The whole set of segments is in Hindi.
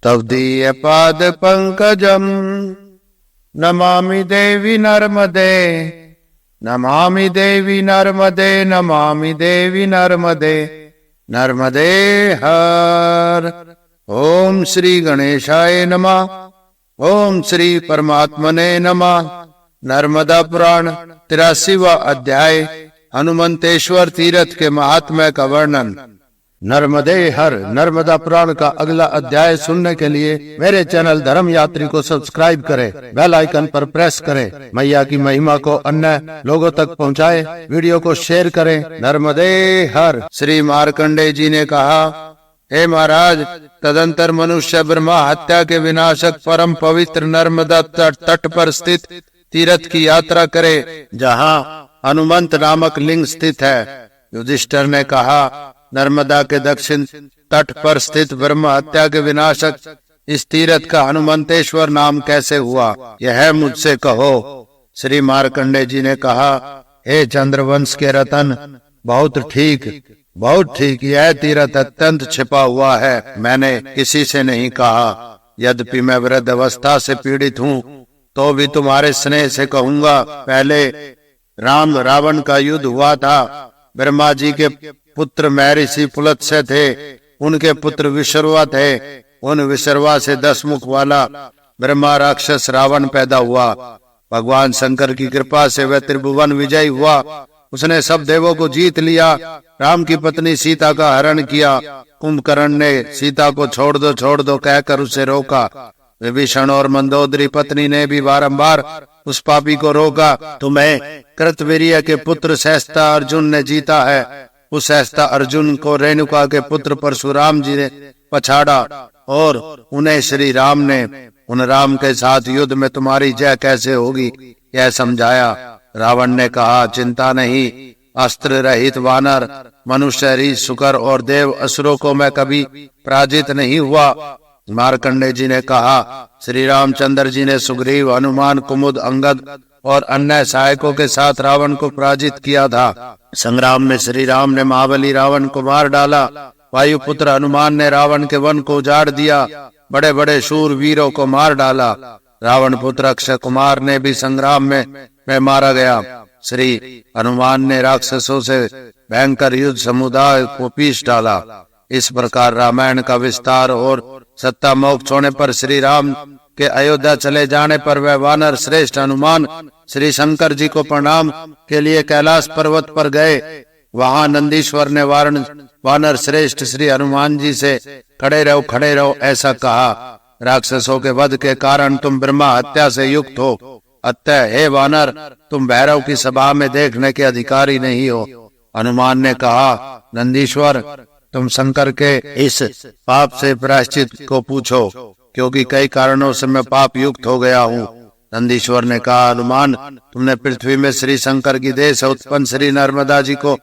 तव दीय पाद पंकजम नमामि देवी नर्मदे नमामि देवी नर्मदे नमामि देवी नर्मदे नर्मदे हर। ओम श्री गणेशाय नमः। ओम श्री परमात्मने नमः। नर्मदा पुराण 83वां अध्याय हनुमंतेश्वर तीर्थ के महात्म्य का वर्णन। नर्मदे हर नर्मदा पुराण का अगला अध्याय सुनने के लिए मेरे चैनल धर्म यात्री को सब्सक्राइब करें, बेल आइकन पर प्रेस करें। मैया की महिमा को अन्य लोगों तक पहुंचाएं, वीडियो को शेयर करें। नर्मदे हर। श्री मार्कंडेय जी ने कहा, हे महाराज, तदंतर मनुष्य ब्रह्मा हत्या के विनाशक परम पवित्र नर्मदा तट पर स्थित तीर्थ की यात्रा करे, जहाँ हनुमंत नामक लिंग स्थित है। युधिष्ठिर ने कहा, नर्मदा के दक्षिण तट पर स्थित ब्रह्म हत्या के विनाशक इस तीर्थ का हनुमंतेश्वर नाम कैसे हुआ, यह मुझसे कहो। श्री मार्कंडेय जी ने कहा, हे चंद्रवंश के रतन, बहुत ठीक, यह तीर्थ अत्यंत छिपा हुआ है, मैंने किसी से नहीं कहा। यद्यपि मैं वृद्ध अवस्था से पीड़ित हूँ, तो भी तुम्हारे स्नेह से कहूंगा। पहले राम रावण का युद्ध हुआ था। ब्रह्मा जी के पुत्र महर्षि पुलत्स्य थे, उनके पुत्र विश्रवा थे। उन विश्रवा से 10 मुख वाला ब्रह्मा राक्षस रावण पैदा हुआ। भगवान शंकर की कृपा से वह त्रिभुवन विजयी हुआ। उसने सब देवों को जीत लिया। राम की पत्नी सीता का हरण किया। कुंभकर्ण ने सीता को छोड़ दो कहकर उसे रोका। विभीषण और मंदोदरी पत्नी ने भी बारंबार उस पापी को रोका। तुम्हें कृतवीर्य के पुत्र सहस्ता अर्जुन ने जीता है। उस सहस्ता अर्जुन को रेणुका के पुत्र परशुराम जी ने पछाड़ा और उन्हें श्री राम ने उन राम के साथ युद्ध में तुम्हारी जय कैसे होगी, यह समझाया। रावण ने कहा, चिंता नहीं, अस्त्र रहित वानर, मनुष्य, ऋषि, शुकर और देव असुरों को मैं कभी पराजित नहीं हुआ। मार्कंडेय जी ने कहा, श्री रामचंद्र जी ने सुग्रीव, हनुमान, कुमुद, अंगद और अन्य सहायकों के साथ रावण को पराजित किया था। संग्राम में श्री राम ने महाबली रावण को मार डाला। वायुपुत्र हनुमान ने रावण के वन को उजाड़ दिया। बड़े बड़े शूर वीरों को मार डाला। रावण पुत्र अक्षय कुमार ने भी संग्राम में मारा गया। श्री हनुमान ने राक्षसों से भयंकर युद्ध समुदाय को पीस डाला। इस प्रकार रामायण का विस्तार और सत्ता मोक्ष होने पर श्री राम के अयोध्या चले जाने पर वह वानर श्रेष्ठ हनुमान श्री शंकर जी को प्रणाम के लिए कैलाश पर्वत पर गए। वहां नंदीश्वर ने वानर श्रेष्ठ श्री हनुमान जी से खड़े रहो ऐसा कहा। राक्षसों के वध के कारण तुम ब्रह्मा हत्या से युक्त हो, अतः हे वानर, तुम भैरव की सभा में देखने के अधिकारी नहीं हो। हनुमान ने कहा, नंदीश्वर, तुम शंकर के इस पाप से प्रायश्चित को पूछो, क्योंकि कई कारणों से मैं पाप युक्त हो गया हूँ। नंदीश्वर ने कहा, हनुमान, तुमने पृथ्वी में श्री शंकर की देह से उत्पन्न श्री नर्मदा जी को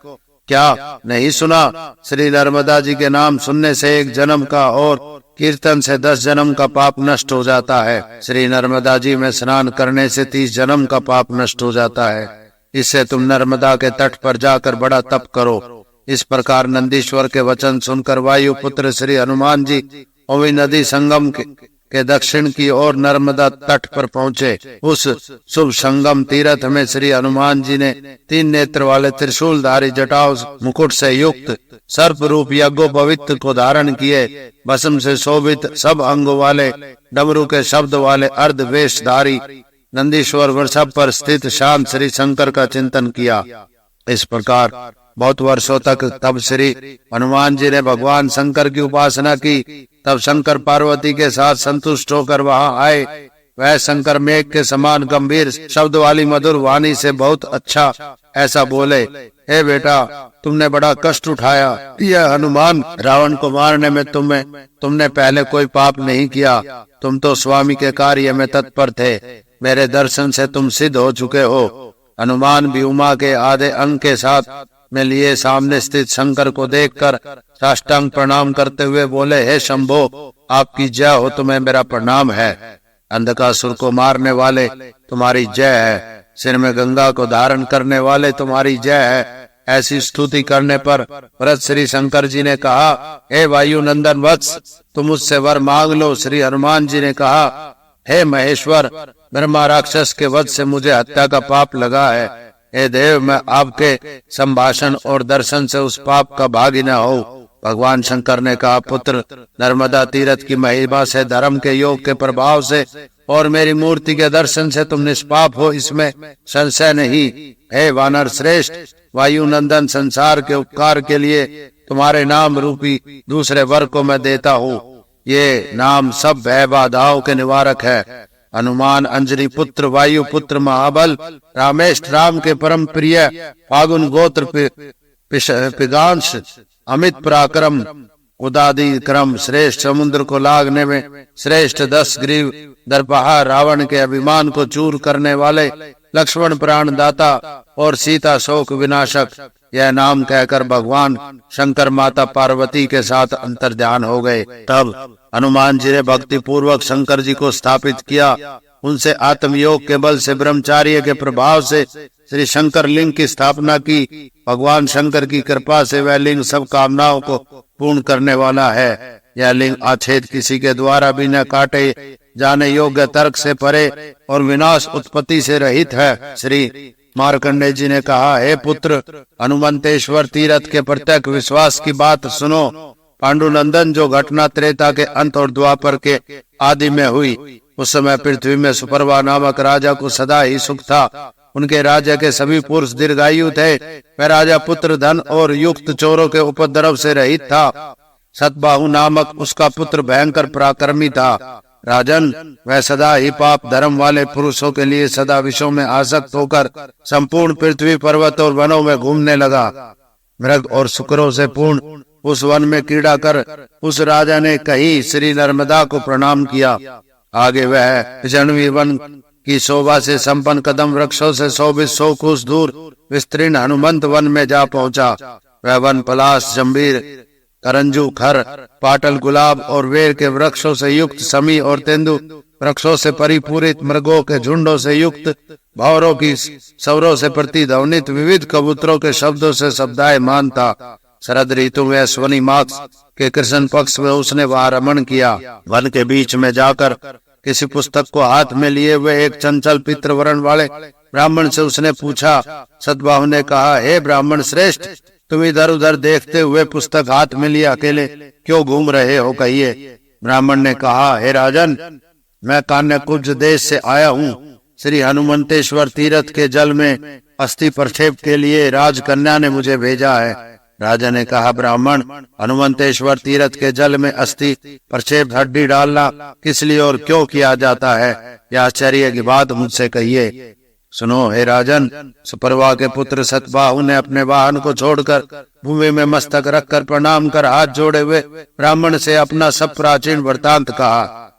क्या नहीं सुना? श्री नर्मदा जी के नाम सुनने से 1 जन्म का और कीर्तन से 10 जन्म का पाप नष्ट हो जाता है। श्री नर्मदा जी में स्नान करने से 30 जन्म का पाप नष्ट हो जाता है। इससे तुम नर्मदा के तट पर जाकर बड़ा तप करो। इस प्रकार नंदीश्वर के वचन सुनकर वायु पुत्र श्री हनुमान जी ओवी नदी संगम के दक्षिण की ओर नर्मदा तट पर पहुँचे। उस शुभ संगम तीर्थ में श्री हनुमान जी ने 3 नेत्र वाले त्रिशूलधारी जटाओं मुकुट से युक्त सर्प रूप यज्ञोपवीत को धारण किए, भस्म से शोभित सब अंगों वाले, डमरू के शब्द वाले अर्ध वेशधारी नंदीश्वर वृषभ पर स्थित शांत श्री शंकर का चिंतन किया। इस प्रकार बहुत वर्षों तक तब श्री हनुमान जी ने भगवान शंकर की उपासना की। तब शंकर पार्वती के साथ संतुष्ट होकर वहां आए। वह शंकर मेघ के समान गंभीर शब्द वाली मधुर वाणी से बहुत अच्छा ऐसा बोले, हे बेटा, तुमने बड़ा कष्ट उठाया। यह हनुमान, रावण को मारने में तुमने पहले कोई पाप नहीं किया। तुम तो स्वामी के कार्य में तत्पर थे। मेरे दर्शन से तुम सिद्ध हो चुके हो। हनुमान भी उमा के आधे अंग के साथ में लिए सामने स्थित शंकर को देखकर साष्टांग प्रणाम करते हुए बोले, हे शंभो, आपकी जय हो, तुम्हें मेरा प्रणाम है। अंधकासुर को मारने वाले तुम्हारी जय है। सिर में गंगा को धारण करने वाले तुम्हारी जय है। ऐसी स्तुति करने पर व्रत श्री शंकर जी ने कहा, हे वायु नंदन वत्स, तुम मुझसे वर मांग लो। श्री हनुमान जी ने कहा, हे महेश्वर, ब्रह्मा राक्षस के वध से मुझे हत्या का पाप लगा है। हे देव, मैं आपके संभाषण और दर्शन से उस पाप का भागी न हो। भगवान शंकर ने कहा, पुत्र, नर्मदा तीर्थ की महिमा से, धर्म के योग के प्रभाव से और मेरी मूर्ति के दर्शन से तुम निष्पाप हो, इसमें संशय नहीं। हे वानर श्रेष्ठ, वायु नंदन, संसार के उपकार के लिए तुम्हारे नाम रूपी दूसरे वर को मैं देता हूँ। ये नाम सब भय बाधाओं के निवारक है। हनुमान, अंजनी पुत्र, वायु पुत्र, महाबल, रामेष्ठ, राम के परम प्रिय, फागुन गोत्र, पिगांश, अमित पराक्रम, उदादी क्रम, श्रेष्ठ, समुद्र को लागने में श्रेष्ठ, 10 ग्रीव, दर्पहा, रावण के अभिमान को चूर करने वाले, लक्ष्मण प्राणदाता और सीता शोक विनाशक। यह नाम कहकर भगवान शंकर माता पार्वती के साथ अंतर्ध्यान हो गए। तब हनुमान जी ने भक्ति पूर्वक शंकर जी को स्थापित किया। उनसे आत्मयोग के बल से, ब्रह्मचार्य के प्रभाव से श्री शंकर लिंग की स्थापना की। भगवान शंकर की कृपा से वह लिंग सब कामनाओं को पूर्ण करने वाला है। यह लिंग आच्छेद किसी के द्वारा भी न काटे जाने योग्य, तर्क से परे और विनाश उत्पत्ति से रहित है। श्री मार्कंडेय जी ने कहा, हे पुत्र, हनुमंतेश्वर तीर्थ के प्रत्येक विश्वास की बात सुनो। पांडुनंदन, जो घटना त्रेता के अंत और द्वापर के आदि में हुई, उस समय पृथ्वी में सुपर्वा नामक राजा को सदा ही सुख था। उनके राज्य के सभी पुरुष दीर्घायु थे। वह राजा पुत्र, धन और युक्त चोरों के उपद्रव से रहित था। सतबाहु नामक उसका पुत्र भयंकर पराक्रमी था। राजन, वह सदा ही पाप धर्म वाले पुरुषों के लिए सदा विषयों में आसक्त होकर संपूर्ण पृथ्वी, पर्वत और वनों में घूमने लगा। मृग और शुकरों से पूर्ण उस वन में कीड़ा कर उस राजा ने कहीं श्री नर्मदा को प्रणाम किया। आगे वह जन्वी वन की शोभा से संपन्न कदम वृक्षों से 100 कोस दूर विस्तीर्ण हनुमंत वन में जा पहुंचा। वह वन पलाश, जंबीर, करंजू, खर, पाटल, गुलाब और वेर के वृक्षों से युक्त, समी और तेंदु वृक्षों से परिपूरित, मृगों के झुंडों से युक्त, भौरों की सौरों से प्रतिध्वनित, विविध कबूतरों के शब्दों से शब्दायमान था। शरद ऋतु में अश्वनी मास के कृष्ण पक्ष में उसने वहां रमण किया। वन के बीच में जाकर किसी पुस्तक को हाथ में लिए हुए एक चंचल पितृवर्ण वाले ब्राह्मण से उसने पूछा। सतबाहु ने कहा, हे ब्राह्मण श्रेष्ठ, तुम इधर उधर देखते हुए पुस्तक हाथ में लिए अकेले क्यों घूम रहे हो, कहिए। ब्राह्मण ने कहा, हे राजन, मैं कान्यकुब्ज देश से आया हूँ। श्री हनुमंतेश्वर तीर्थ के जल में अस्थि प्रक्षेप के लिए राजकन्या ने मुझे भेजा है। राजा ने कहा, ब्राह्मण, हनुमंतेश्वर तीर्थ के जल में अस्थि प्रक्षेप, हड्डी डालना किस लिए और क्यों किया जाता है, यह आश्चर्य की बात मुझसे कहिए। सुनो हे राजन, सुपर्वा के पुत्र सतबाहु ने अपने वाहन को छोड़कर भूमि में मस्तक रखकर प्रणाम कर हाथ जोड़े हुए ब्राह्मण से अपना सब प्राचीन वृतांत कहा।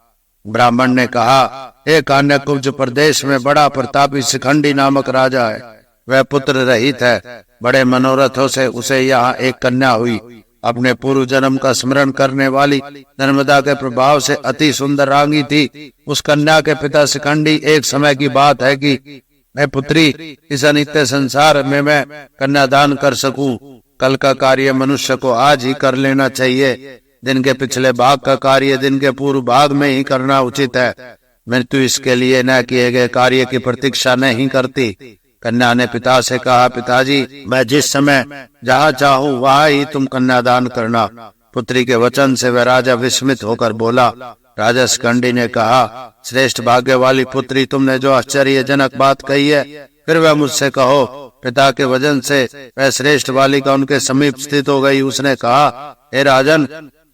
ब्राह्मण ने कहा, हे कान्यकुब्ज प्रदेश में बड़ा प्रतापी शिखंडी नामक राजा है। वह पुत्र रहित है। बड़े मनोरथों से उसे यहाँ एक कन्या हुई। अपने पूर्व जन्म का स्मरण करने वाली नर्मदा के प्रभाव से अति सुंदर रांगी थी। उस कन्या के पिता शिखंडी, एक समय की बात है कि मैं पुत्री, इस अनित्य संसार में मैं कन्यादान कर सकूं। कल का कार्य मनुष्य को आज ही कर लेना चाहिए। दिन के पिछले भाग का कार्य दिन के पूर्व भाग में ही करना उचित है। मृत्यु इसके लिए न किए गए कार्य की प्रतीक्षा नहीं करती। कन्या ने पिता से कहा, पिताजी, मैं जिस समय जहाँ चाहूँ वहाँ ही तुम कन्यादान करना। पुत्री के वचन से वह राजा विस्मित होकर बोला। राजा शिखंडी ने कहा, श्रेष्ठ भाग्य वाली पुत्री, तुमने जो आश्चर्यजनक बात कही है, फिर वह मुझसे कहो। पिता के वचन से वह श्रेष्ठ बालिका उनके समीप स्थित हो गई। उसने कहा, हे राजन,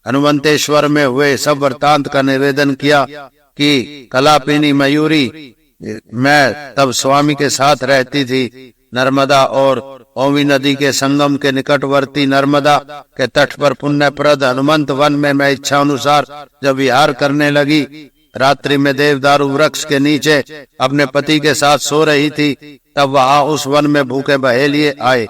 हनुमंतेश्वर में हुए सब वृतांत का निवेदन किया कि कलापिनी मयूरी, मैं तब स्वामी के साथ रहती थी। नर्मदा और ओवी नदी के संगम के निकटवर्ती नर्मदा के तट पर पुण्यप्रद हनुमंत वन में मैं इच्छा अनुसार जब विहार करने लगी, रात्रि में देवदारू वृक्ष के नीचे अपने पति के साथ सो रही थी, तब वहां उस वन में भूखे बहेलिए आए।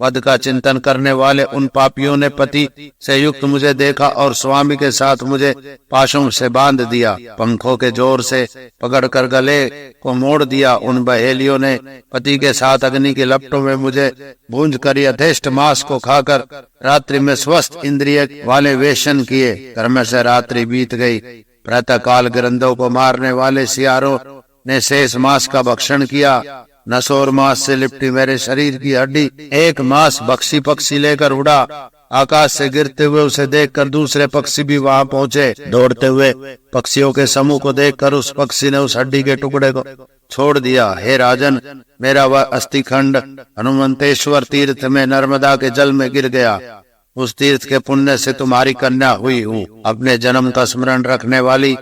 वध का चिंतन करने वाले उन पापियों ने पति से युक्त मुझे देखा और स्वामी के साथ मुझे पाशों से बांध दिया, पंखों के जोर से पकड़कर गले को मोड़ दिया। उन बहेलियों ने पति के साथ अग्नि के लपटों में मुझे भूंज कर यथेष्ट मांस को खाकर रात्रि में स्वस्थ इंद्रिय वाले वेशन किए। क्रम से रात्रि बीत गई। प्रातः काल गिरंधों को मारने वाले सियारों ने शेष मांस का भक्षण किया। नसों और मांस से लिपटी मेरे शरीर की हड्डी एक मांस बख्शी पक्षी लेकर उड़ा। आकाश से गिरते हुए उसे देखकर दूसरे पक्षी भी वहां पहुंचे। दौड़ते हुए पक्षियों के समूह को देखकर उस पक्षी ने उस हड्डी के टुकड़े को छोड़ दिया। हे राजन, मेरा वह अस्थिखंड हनुमंतेश्वर तीर्थ में नर्मदा के जल में गिर गया। उस तीर्थ के पुण्य से तुम्हारी कन्या हुई हूँ। अपने जन्म का स्मरण रखने वाली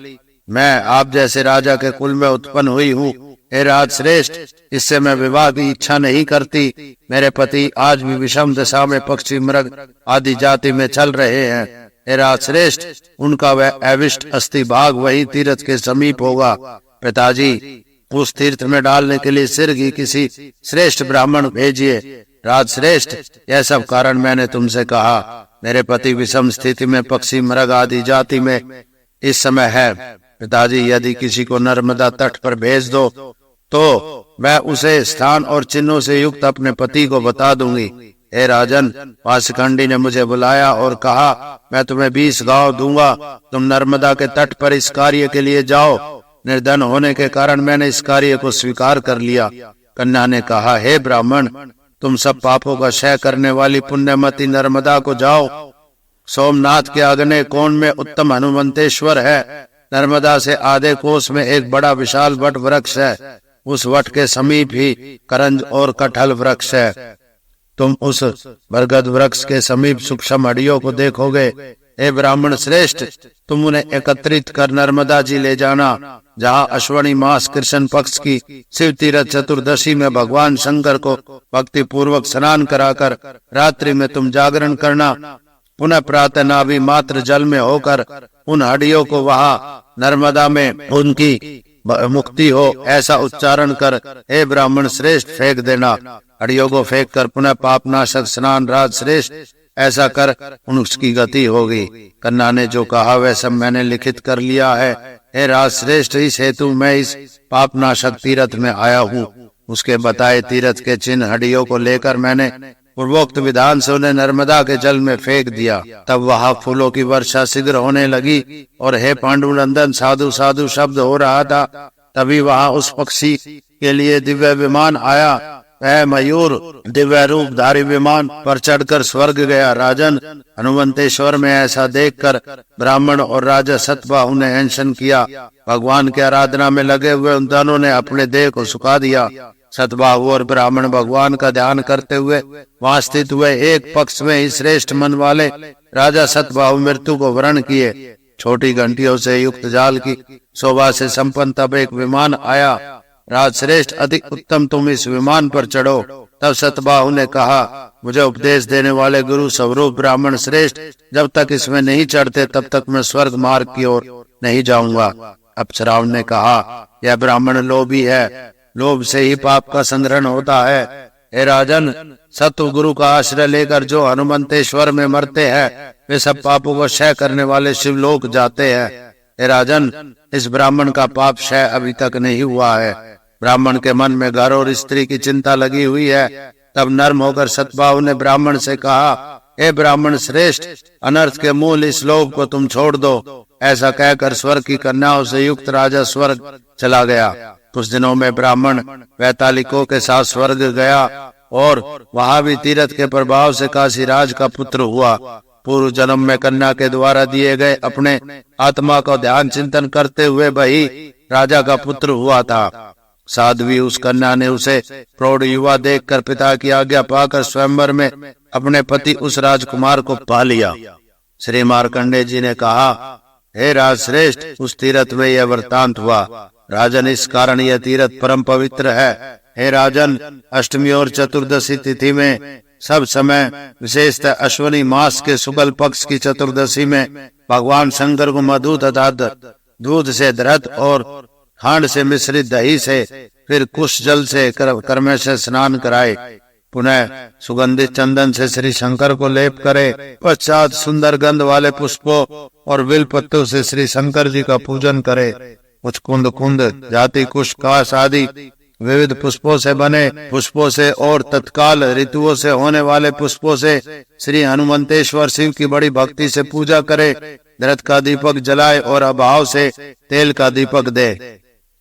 मैं आप जैसे राजा के कुल में उत्पन्न हुई हूँ। हे राज श्रेष्ठ, इससे मैं विवाह की इच्छा नहीं करती। मेरे पति आज भी विषम दशा में पक्षी मृग आदि जाति में चल रहे हैं। हे राज श्रेष्ठ, उनका वह अविष्ट अस्थि भाग वही तीर्थ के समीप होगा। पिताजी, उस तीर्थ में डालने के लिए सिर की किसी श्रेष्ठ ब्राह्मण भेजिए। राज श्रेष्ठ, यह सब कारण मैंने तुमसे कहा। मेरे पति विषम स्थिति में पक्षी मृग आदि जाति में इस समय है। पिताजी, यदि किसी को नर्मदा तट पर भेज दो तो मैं उसे स्थान और चिन्हों से युक्त अपने पति को बता दूंगी। हे राजन, वासखंडी ने मुझे बुलाया और कहा, मैं तुम्हें 20 गांव दूंगा, तुम नर्मदा के तट पर इस कार्य के लिए जाओ। निर्धन होने के कारण मैंने इस कार्य को स्वीकार कर लिया। कन्या ने कहा, हे ब्राह्मण, तुम सब पापों का क्षय करने वाली पुण्यमती नर्मदा को जाओ। सोमनाथ के आग्नेय कोण में उत्तम हनुमंतेश्वर है। नर्मदा से आधे कोस में एक बड़ा विशाल वट वृक्ष है। उस वट के समीप ही करंज और कटहल वृक्ष है। तुम उस बरगद वृक्ष के समीप सूक्ष्म हड्डियों को देखोगे। हे ब्राह्मण श्रेष्ठ, तुम उन्हें एकत्रित कर नर्मदा जी ले जाना, जहाँ अश्वनी मास कृष्ण पक्ष की शिव तीरथ चतुर्दशी में भगवान शंकर को भक्ति पूर्वक स्नान कराकर रात्रि में तुम जागरण करना। पुनः प्रातः नाभि मात्र जल में होकर उन हड्डियों को वहाँ नर्मदा में उनकी मुक्ति हो ऐसा उच्चारण कर हे ब्राह्मण श्रेष्ठ फेंक देना। हड्डियों को फेंक कर पुनः पापनाशक स्नान राज श्रेष्ठ ऐसा कर उसकी गति होगी। कन्या ने जो कहा वह सब मैंने लिखित कर लिया है। हे राज श्रेष्ठ, इस हेतु मैं इस पापनाशक तीर्थ में आया हूँ। उसके बताए तीर्थ के चिन्ह हड्डियों को लेकर मैंने पूर्वोक्त विधान से उन्हें नर्मदा के जल में फेंक दिया। तब वहां फूलों की वर्षा शीघ्र होने लगी और हे पांडुनंदन, साधु साधु शब्द हो रहा था। तभी वहां उस पक्षी के लिए दिव्य विमान आया। वह मयूर दिव्य रूपधारी विमान पर चढ़कर स्वर्ग गया। राजन, हनुमंतेश्वर में ऐसा देखकर ब्राह्मण और राजा सतबाहु ने अनशन किया। भगवान की आराधना में लगे हुए उन दोनों ने अपने देह को सुखा दिया। सतबाहु और ब्राह्मण भगवान का ध्यान करते हुए वहां स्थित हुए। एक पक्ष में ही श्रेष्ठ मन वाले राजा सतबाहु मृत्यु को वरण किए। छोटी घंटियों से युक्त जाल की शोभा से संपन्न तब एक विमान आया। राज श्रेष्ठ, अति उत्तम, तुम इस विमान पर चढ़ो। तब सतबाहु ने कहा, मुझे उपदेश देने वाले गुरु स्वरूप ब्राह्मण श्रेष्ठ, जब तक इसमें नहीं चढ़ते तब तक मैं स्वर्ग मार्ग की ओर नहीं जाऊंगा। अप्सराओं ने कहा, यह ब्राह्मण लोभी है, लोभ से ही पाप का संग्रहण होता है। हे राजन, सत्व गुरु का आश्रय लेकर जो हनुमंतेश्वर में मरते हैं वे सब पापों को क्षय करने वाले शिवलोक जाते हैं। हे राजन, इस ब्राह्मण का पाप क्षय अभी तक नहीं हुआ है। ब्राह्मण के मन में घर और स्त्री की चिंता लगी हुई है। तब नर्म होकर सतबाहु ने ब्राह्मण से कहा, हे ब्राह्मण श्रेष्ठ, अनर्थ के मूल इस लोभ को तुम छोड़ दो। ऐसा कहकर स्वर्ग की कन्याओं से युक्त राजा स्वर्ग चला गया। कुछ दिनों में ब्राह्मण वैतालिकों के साथ स्वर्ग गया और वहां भी तीर्थ के प्रभाव से काशीराज का पुत्र हुआ। पूर्व जन्म में कन्या के द्वारा दिए गए अपने आत्मा का ध्यान चिंतन करते हुए वही राजा का पुत्र हुआ था। साध्वी उस कन्या ने उसे प्रौढ़ युवा देखकर पिता की आज्ञा पाकर स्वयंवर में अपने पति उस राजकुमार को पा लिया। श्री मार्कंडेय जी ने कहा, हे राज श्रेष्ठ, उस तीर्थ में यह वृतांत हुआ। राजन, इस कारण यह तीर्थ परम पवित्र है। हे राजन, अष्टमी और चतुर्दशी तिथि में सब समय, विशेषतः अश्वनी मास के शुक्ल पक्ष की चतुर्दशी में भगवान शंकर को मधु तथा दूध से धृत और खांड से मिश्रित दही से फिर कुश जल से कर्म से स्नान कराए। पुनः सुगंधित चंदन से श्री शंकर को लेप करे। पश्चात सुंदर गंध वाले पुष्पों और बिल पत्तों से श्री शंकर जी का पूजन करे। कुछ कुंद कुंद जाति कुश काश आदि विविध पुष्पों से बने पुष्पों से और तत्काल ऋतुओं से होने वाले पुष्पों से श्री हनुमंतेश्वर शिव की बड़ी भक्ति से पूजा करे। दरत का दीपक जलाए और अभाव से तेल का दीपक दे।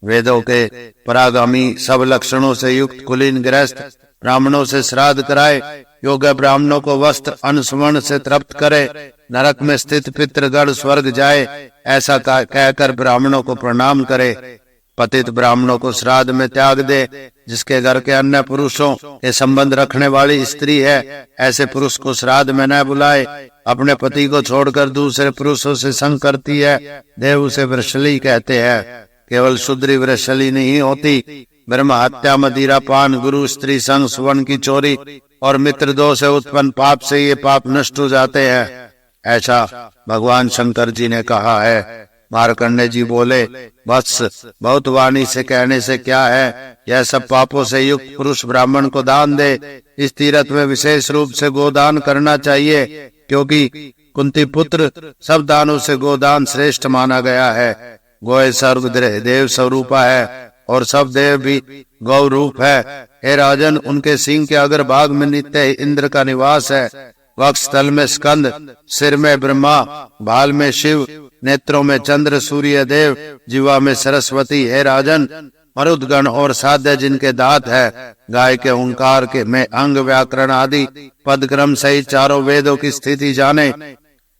वेदों के परागामी सब लक्षणों से युक्त कुलीन गृहस्थ ब्राह्मणों से श्राद्ध कराए। योग्य ब्राह्मणों को वस्त्र अन्न सुवर्ण से तृप्त करे। नरक में स्थित पितृगण स्वर्ग जाए ऐसा कहकर ब्राह्मणों को प्रणाम करे। पतित ब्राह्मणों को श्राद्ध में त्याग दे। जिसके घर के अन्य पुरुषों के संबंध रखने वाली स्त्री है ऐसे पुरुष को श्राद्ध में न बुलाए। अपने पति को छोड़कर दूसरे पुरुषों से संग करती है देव उसे वृषली कहते हैं। केवल शुद्री वृषली नहीं होती, ब्रह्म हत्या मदिरा पान गुरु स्त्री संग सुवर्ण की चोरी और मित्र दोष से उत्पन्न पाप से ये पाप नष्ट हो जाते हैं ऐसा भगवान शंकर जी ने कहा है। मार्कंडेय जी बोले, वत्स बहुत वाणी से कहने से क्या है, यह सब पापों से युक्त पुरुष ब्राह्मण को दान दे। इस तीर्थ में विशेष रूप से गोदान करना चाहिए क्योंकि कुंती पुत्र सब दानों से गोदान श्रेष्ठ माना गया है। गोय सर्व देव स्वरूपा है और सब देव भी गौ रूप है। हे राजन, उनके सिंह के अग्रभाग में नित्य इंद्र का निवास है। वक्ष तल में स्कंद, सिर में ब्रह्मा, भाल में शिव, नेत्रों में चंद्र सूर्य देव, जीवा में सरस्वती। हे राजन, मरुदगण और साध्य जिनके दांत है, गाय के ओंकार के में अंग व्याकरण आदि पदक्रम सहित चारों वेदों की स्थिति जाने।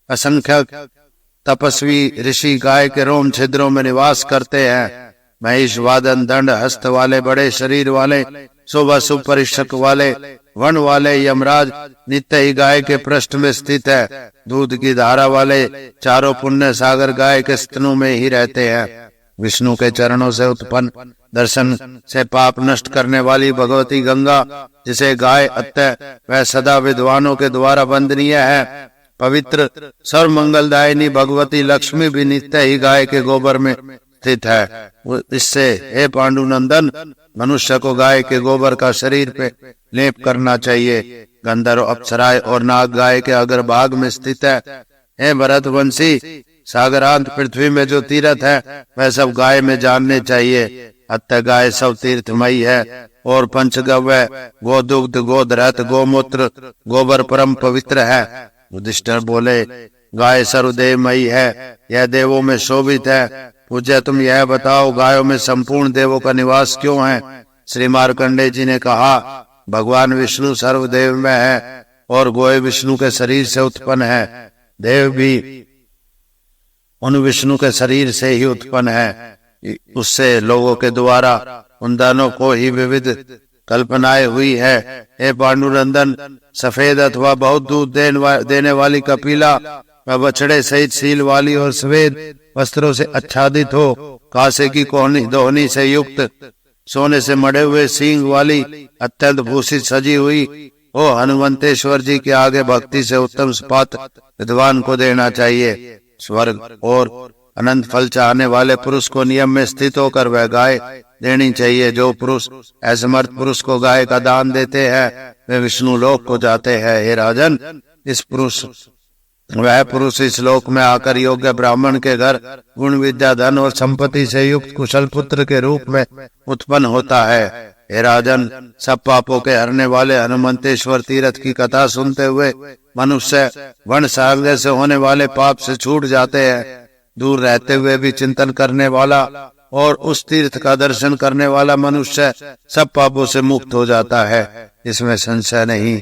असंख्यक तपस्वी ऋषि गाय के रोम छिद्रों में निवास करते हैं। महेश वादन दंड हस्त वाले बड़े शरीर वाले शुभ परिषक वाले वन वाले यमराज नित्य ही गाय के पृष्ठ में स्थित है। दूध की धारा वाले चारों पुण्य सागर गाय के स्तनों में ही रहते हैं। विष्णु के चरणों से उत्पन्न दर्शन से पाप नष्ट करने वाली भगवती गंगा जिसे गाय अत्य वह सदा विद्वानों के द्वारा वंदनीय है। पवित्र सर्व मंगलदायिनी भगवती लक्ष्मी भी नित्य ही गाय के गोबर में स्थित है। इससे हे पांडुनंदन, मनुष्य को गाय के गोबर का शरीर पे लेप करना चाहिए। गंधर्व अप्सराएं और नाग गाय के अग्रभाग में स्थित है। हे भरतवंशी, सागरांत पृथ्वी में जो तीर्थ है वह सब गाय में जानने चाहिए। अतः गाय सब तीर्थमयी है और पंचगव्य गोदुग्ध गोधरथ गोमूत्र गोबर परम पवित्र है। युधिष्ठिर बोले, गाय सर्वदेवमयी है, यह देवों में शोभित है। पूज्य, तुम यह बताओ, गायों में संपूर्ण देवों का निवास क्यों है? श्री मार्कंडेय जी ने कहा, भगवान विष्णु सर्वदेव में है और गोय विष्णु के शरीर से उत्पन्न है। देव भी उन विष्णु के शरीर से ही उत्पन्न है। उससे लोगों के द्वारा उन दोनों को ही विविध कल्पनाएं हुई है। हे पांडुनंदन, सफेद अथवा बहुत दूध देने वाली कपिला व बछड़े सहित सील वाली और सफेद वस्त्रों से आच्छादित हो, कांसे की कोहनी दोहनी से युक्त, सोने से मढ़े हुए सींग वाली अत्यंत भूषित सजी हुई हो, हनुमंतेश्वर जी के आगे भक्ति से उत्तम पात्र विद्वान को देना चाहिए। स्वर्ग और अनंत फल चाहने वाले पुरुष को नियम में स्थित होकर वह गाय देनी चाहिए। जो पुरुष असमर्थ पुरुष को गाय का दान देते हैं वे विष्णु लोक को जाते हैं। हे राजन, वह पुरुष इस लोक में आकर योग्य ब्राह्मण के घर गुण विद्या धन और संपत्ति से युक्त कुशल पुत्र के रूप में उत्पन्न होता है। हे राजन, सब पापों के हरने वाले हनुमंतेश्वर तीर्थ की कथा सुनते हुए मनुष्य वन सागर से होने वाले पाप से छूट जाते हैं। दूर रहते हुए भी चिंतन करने वाला और उस तीर्थ का दर्शन करने वाला मनुष्य सब पापों से मुक्त हो जाता है, इसमें संशय नहीं।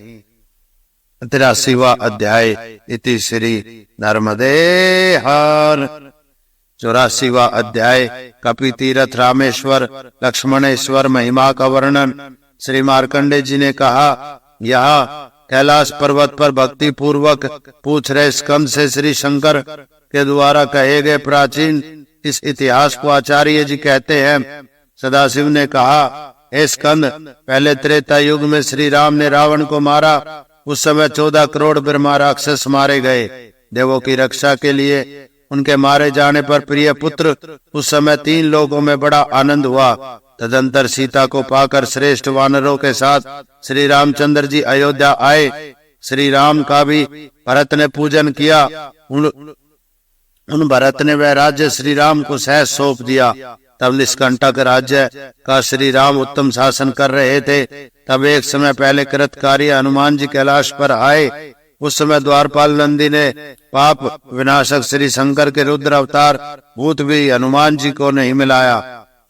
83वां अध्याय इति श्री नर्मदे हर। 84वां अध्याय कपि तीर्थ रामेश्वर लक्ष्मणेश्वर महिमा का वर्णन। श्री मार्कंडेय जी ने कहा, यहाँ कैलाश पर्वत पर भक्ति पूर्वक पूछ रहे स्कंद से श्री शंकर के द्वारा कहे गए प्राचीन इस इतिहास को आचार्य जी कहते हैं। सदाशिव ने कहा, हे स्कंद, पहले त्रेता युग में श्री राम ने रावण को मारा। उस समय 14 करोड़ ब्रह्मा राक्षस मारे गए। देवों की रक्षा के लिए उनके मारे जाने पर प्रिय पुत्र उस समय 3 लोगों में बड़ा आनंद हुआ। तदंतर सीता को पाकर श्रेष्ठ वानरों के साथ श्री रामचंद्र जी अयोध्या आए। श्री राम का भी भरत ने पूजन किया। उन भरत ने वह राज्य श्री राम को सहज सौंप दिया। तब निष्कंटक राज्य का श्री राम उत्तम शासन कर रहे थे। तब एक समय पहले कृतकार्य हनुमान जी कैलाश पर आए। उस समय द्वारपाल नंदी ने पाप विनाशक श्री शंकर के रुद्र अवतार भूत भी हनुमान जी को नहीं मिलाया।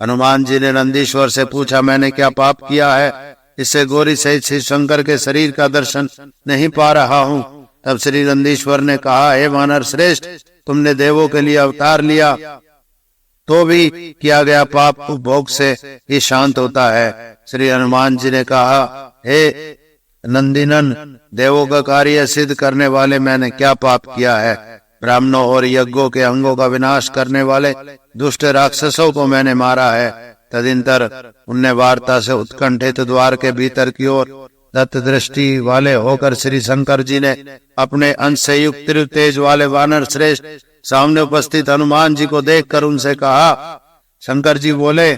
हनुमान जी ने नंदीश्वर से पूछा, मैंने क्या पाप किया है, इससे गौरी सहित श्री शंकर के शरीर का दर्शन नहीं पा रहा हूँ। तब श्री नंदीश्वर ने कहा, हे वानर श्रेष्ठ, तुमने देवों के लिए अवतार लिया तो भी किया गया पाप उपभोग से ही शांत होता है। श्री हनुमान जी ने कहा, हे नंदिनन, देवों का कार्य सिद्ध करने वाले मैंने क्या पाप किया है। ब्राह्मणों और यज्ञों के अंगों का विनाश करने वाले दुष्ट राक्षसों को मैंने मारा है। तदंतर उनने वार्ता से उत्कंठित द्वार के भीतर की ओर दत्त दृष्टि वाले होकर श्री शंकर जी ने अपने अंश से युक्त तेज वाले वानर श्रेष्ठ सामने उपस्थित हनुमान जी को देखकर उनसे कहा। शंकर जी बोले,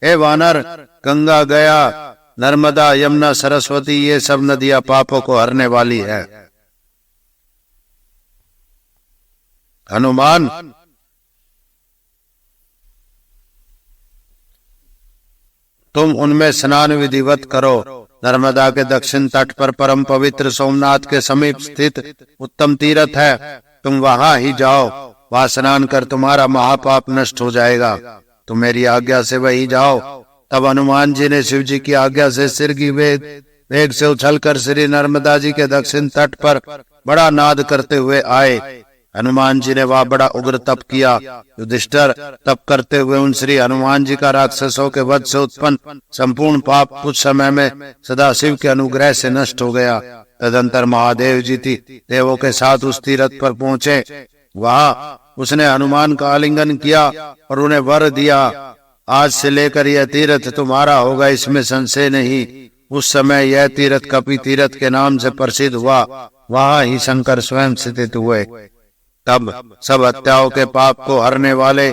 हे वानर, गंगा, गया, नर्मदा, यमुना, सरस्वती, ये सब नदियां पापों को हरने वाली है। हनुमान, तुम उनमें स्नान विधिवत करो। नर्मदा के दक्षिण तट पर परम पवित्र सोमनाथ के समीप स्थित उत्तम तीर्थ है, तुम वहां ही जाओ। वहां स्नान कर तुम्हारा महापाप नष्ट हो जाएगा। तुम मेरी आज्ञा से वही जाओ। तब हनुमान जी ने शिव जी की आज्ञा से सिर की वेग से उछलकर श्री नर्मदा जी के दक्षिण तट पर बड़ा नाद करते हुए आए। हनुमान जी ने वहां बड़ा उग्र तप किया। युधिष्ठिर तप करते हुए उन श्री हनुमान जी का राक्षसों के वध से उत्पन्न संपूर्ण पाप कुछ समय में सदाशिव के अनुग्रह से नष्ट हो गया। तदंतर महादेव जी देवों के साथ उस तीर्थ पर पहुंचे। वहां उसने हनुमान का आलिंगन किया और उन्हें वर दिया, आज से लेकर यह तीर्थ तुम्हारा होगा, इसमें संशय नहीं। उस समय यह तीर्थ कपि तीर्थ के नाम से प्रसिद्ध हुआ। वहां ही शंकर स्वयं स्थित हुए। तब सब हत्याओं के पाप को हरने वाले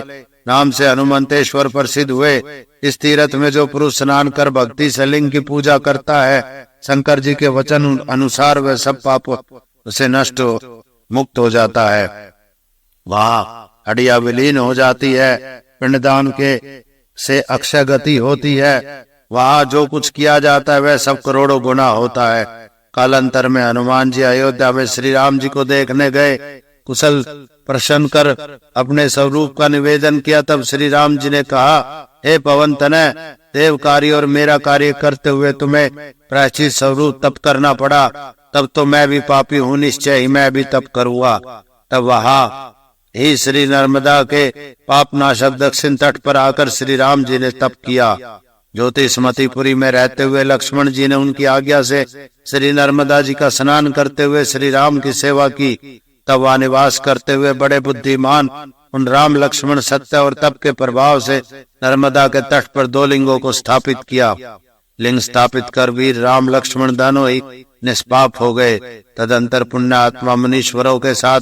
नाम से हनुमंतेश्वर प्रसिद्ध हुए। इस तीर्थ में जो पुरुष स्नान कर भक्ति से लिंग की पूजा करता है, शंकर जी के वचन अनुसार वह सब पाप से नष्ट मुक्त हो जाता है। वहां हड्डियां विलीन हो जाती है, पिंडदान के से अक्षय गति होती है। वहां जो कुछ किया जाता है वह सब करोड़ों गुना होता है। कालांतर में हनुमान जी अयोध्या में श्री राम जी को देखने गए। कुशल प्रसन्न कर अपने स्वरूप का निवेदन किया। तब श्री राम जी ने कहा, हे पवन तनय, देव कार्य और मेरा कार्य करते हुए तुम्हें प्रायश्चित स्वरूप तप करना पड़ा। तब तो मैं भी पापी हूँ, निश्चय ही मैं भी तप करूंगा। तब वहां ही श्री नर्मदा के पापनाशक दक्षिण तट पर आकर श्री राम जी ने तप किया। ज्योतिषमतीपुरी में रहते हुए लक्ष्मण जी ने उनकी आज्ञा से श्री नर्मदा जी का स्नान करते हुए श्री राम की सेवा की। तब वहां निवास करते हुए बड़े बुद्धिमान उन राम लक्ष्मण सत्य और तप के प्रभाव से नर्मदा के तट पर 2 लिंगों को स्थापित किया। लिंग स्थापित कर वीर राम लक्ष्मण दोनों ही निष्पाप हो गए। तदंतर पुण्य आत्मा मुनीश्वरों के साथ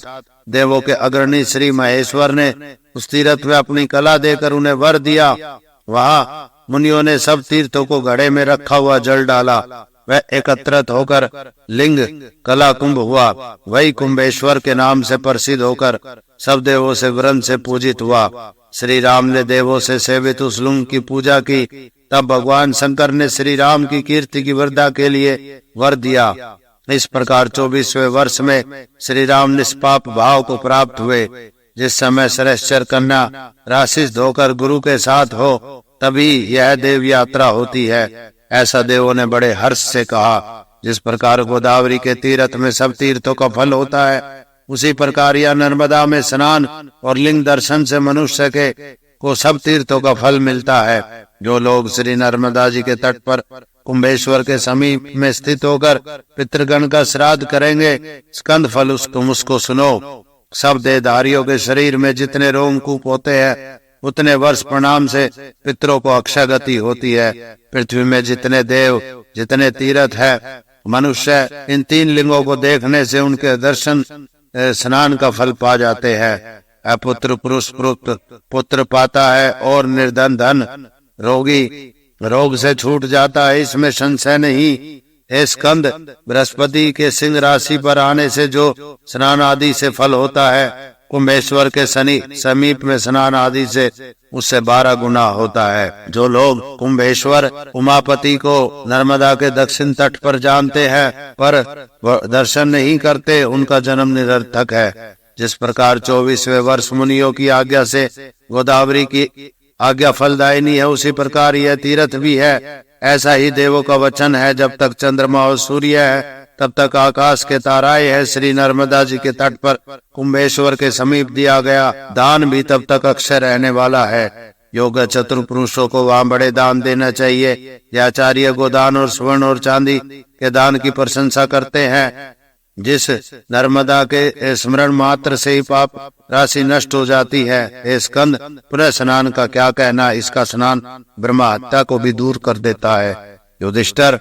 देवों के अग्रणी श्री महेश्वर ने उस तीर्थ में अपनी कला देकर उन्हें वर दिया। वहां मुनियों ने सब तीर्थों को घड़े में रखा हुआ जल डाला। वह एकत्रित होकर लिंग कला कुंभ हुआ। वही कुंभेश्वर के नाम से प्रसिद्ध होकर सब देवों से वृंद से पूजित हुआ। श्री राम ने देवों से सेवित उस लिंग की पूजा की। तब भगवान शंकर ने श्री राम की कीर्ति की वृद्धि के लिए वर दिया। इस प्रकार 24वें वर्ष में श्री राम निष्पाप भाव को प्राप्त हुए। जिस समय श्रेष्ठर कन्या राशि धोकर गुरु के साथ हो, तभी यह देव यात्रा होती है, ऐसा देवों ने बड़े हर्ष से कहा। जिस प्रकार गोदावरी के तीर्थ में सब तीर्थों का फल होता है, उसी प्रकार यह नर्मदा में स्नान और लिंग दर्शन से मनुष्य के को सब तीर्थों का फल मिलता है। जो लोग श्री नर्मदा जी के तट पर कुंभेश्वर के समीप में स्थित होकर पितृगण का श्राद्ध करेंगे, स्कंद फल तुम उसको सुनो। सब देहधारियों के शरीर में जितने रोमकूप होते हैं, उतने वर्ष प्रणाम से पितरों को अक्षय गति होती है। पृथ्वी में जितने देव, जितने तीर्थ है, मनुष्य इन 3 लिंगों को देखने से उनके दर्शन स्नान का फल पा जाते हैं। अपुत्र पुरुष पुत्र पाता है और निर्धन धन, रोगी रोग से छूट जाता है, इसमें संशय नहीं। हे स्कंद, बृहस्पति के सिंह राशि पर आने से जो स्नान आदि से फल होता है, कुंभेश्वर के शनि समीप में स्नान आदि से उससे 12 गुना होता है। जो लोग कुंभेश्वर उमापति को नर्मदा के दक्षिण तट पर जानते हैं पर दर्शन नहीं करते, उनका जन्म निरर्थक है। जिस प्रकार 24वें वर्ष मुनियों की आज्ञा से गोदावरी की आज्ञा फलदायिनी है, उसी प्रकार यह तीर्थ भी है। ऐसा ही देवों का वचन है, जब तक चंद्रमा और सूर्य है तब तक आकाश के ताराएं है। श्री नर्मदा जी के तट पर कुंभेश्वर के समीप दिया गया दान भी तब तक अक्षय रहने वाला है। योग चतुर पुरुषों को वहाँ बड़े दान देना चाहिए। ये आचार्य गोदान और स्वर्ण और चांदी के दान की प्रशंसा करते हैं। जिस नर्मदा के स्मरण मात्र से ही पाप राशि नष्ट हो जाती है। हे स्कंद, पुनः स्नान का क्या कहना, इसका स्नान ब्रह्मा हत्या को भी दूर कर देता है। युधिष्ठिर,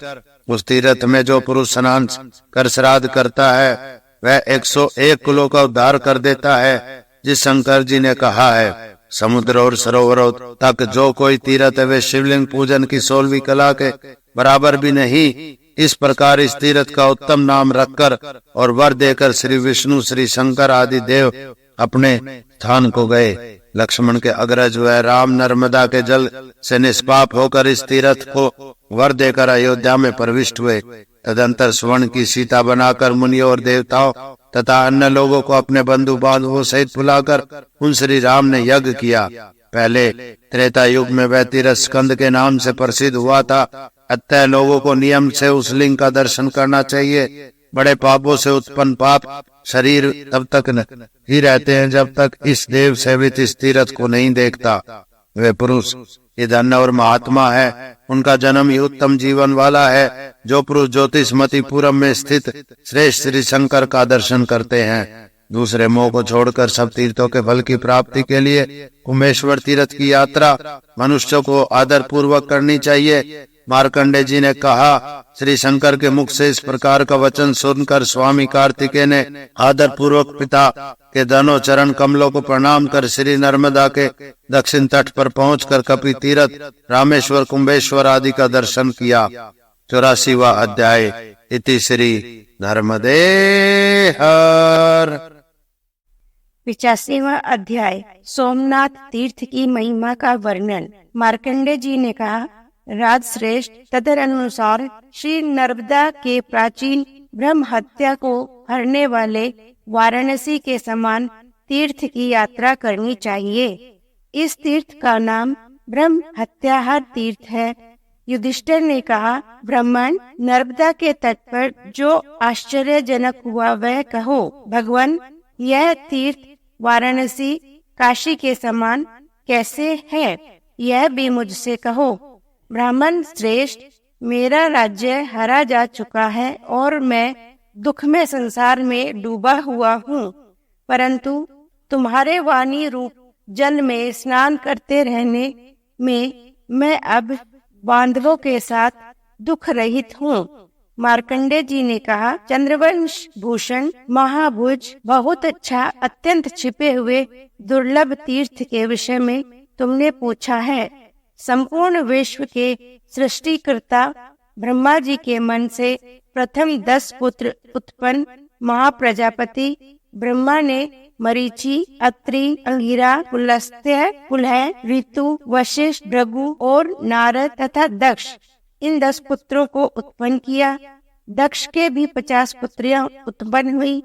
उस तीर्थ में जो पुरुष स्नान कर श्राद्ध करता है वह 101 कुलों का उद्धार कर देता है। जिस शंकर जी ने कहा है, समुद्र और सरोवरों तक जो कोई तीर्थ है वे शिवलिंग पूजन की 16वीं कला के बराबर भी नहीं। इस प्रकार इस तीर्थ का उत्तम नाम रखकर और वर देकर श्री विष्णु, श्री शंकर आदि देव अपने स्थान को गए। लक्ष्मण के अग्रज व राम नर्मदा के जल से निष्पाप होकर इस तीर्थ को वर देकर अयोध्या में प्रविष्ट हुए। तदंतर स्वर्ण की सीता बनाकर मुनियों और देवताओं तथा अन्य लोगों को अपने बंधु बांधवों सहित बुलाकर उन श्री राम ने यज्ञ किया। पहले त्रेता युग में वह तीर्थ स्कंद के नाम से प्रसिद्ध हुआ था। अतः लोगों को नियम से उस लिंग का दर्शन करना चाहिए। बड़े पापों से उत्पन्न पाप शरीर तब तक ही रहते हैं जब तक इस देव सेवित इस तीर्थ को नहीं देखता। वे पुरुष ये धन्य और महात्मा है, उनका जन्म ही उत्तम जीवन वाला है। जो पुरुष ज्योतिषमती पूरब में स्थित श्रेष्ठ श्री शंकर का दर्शन करते हैं। दूसरे मोह को छोड़कर सब तीर्थों के फल की प्राप्ति के लिए कुंभेश्वर तीर्थ की यात्रा मनुष्यों को आदर पूर्वक करनी चाहिए। मार्कंडे जी ने कहा, श्री शंकर के मुख से इस प्रकार का वचन सुनकर स्वामी कार्तिकेय ने आदर पूर्वक पिता के दोनों चरण कमलों को प्रणाम कर श्री नर्मदा के दक्षिण तट पर पहुंचकर कपि तीर्थ, रामेश्वर, कुंभेश्वर आदि का दर्शन किया। 84वां अध्याय। इति श्री नर्मदे हर। 85वां अध्याय। सोमनाथ तीर्थ की महिमा का वर्णन। मार्कंडे जी ने कहा, राजश्रेष्ठ, तदनुसार श्री नर्मदा के प्राचीन ब्रह्म हत्या को हरने वाले वाराणसी के समान तीर्थ की यात्रा करनी चाहिए। इस तीर्थ का नाम ब्रह्म हत्याहर तीर्थ है। युधिष्ठिर ने कहा, ब्राह्मण, नर्मदा के तट पर जो आश्चर्यजनक हुआ वह कहो। भगवान, यह तीर्थ वाराणसी काशी के समान कैसे है, यह भी मुझसे कहो। ब्राह्मण श्रेष्ठ, मेरा राज्य हरा जा चुका है और मैं दुख में संसार में डूबा हुआ हूँ, परंतु तुम्हारे वाणी रूप जल में स्नान करते रहने में मैं अब बांधवों के साथ दुख रहित हूँ। मार्कंडे जी ने कहा, चंद्रवंश भूषण महाभुज, बहुत अच्छा, अत्यंत छिपे हुए दुर्लभ तीर्थ के विषय में तुमने पूछा है। संपूर्ण विश्व के सृष्टिकर्ता ब्रह्मा जी के मन से प्रथम 10 पुत्र उत्पन्न महाप्रजापति ब्रह्मा ने मरीचि, अत्रि, अंगिरा, पुलस्त्य, पुलह, ऋतु, वशिष्ठ, भृगु और नारद तथा दक्ष, इन 10 पुत्रों को उत्पन्न किया। दक्ष के भी 50 पुत्रियां उत्पन्न हुई।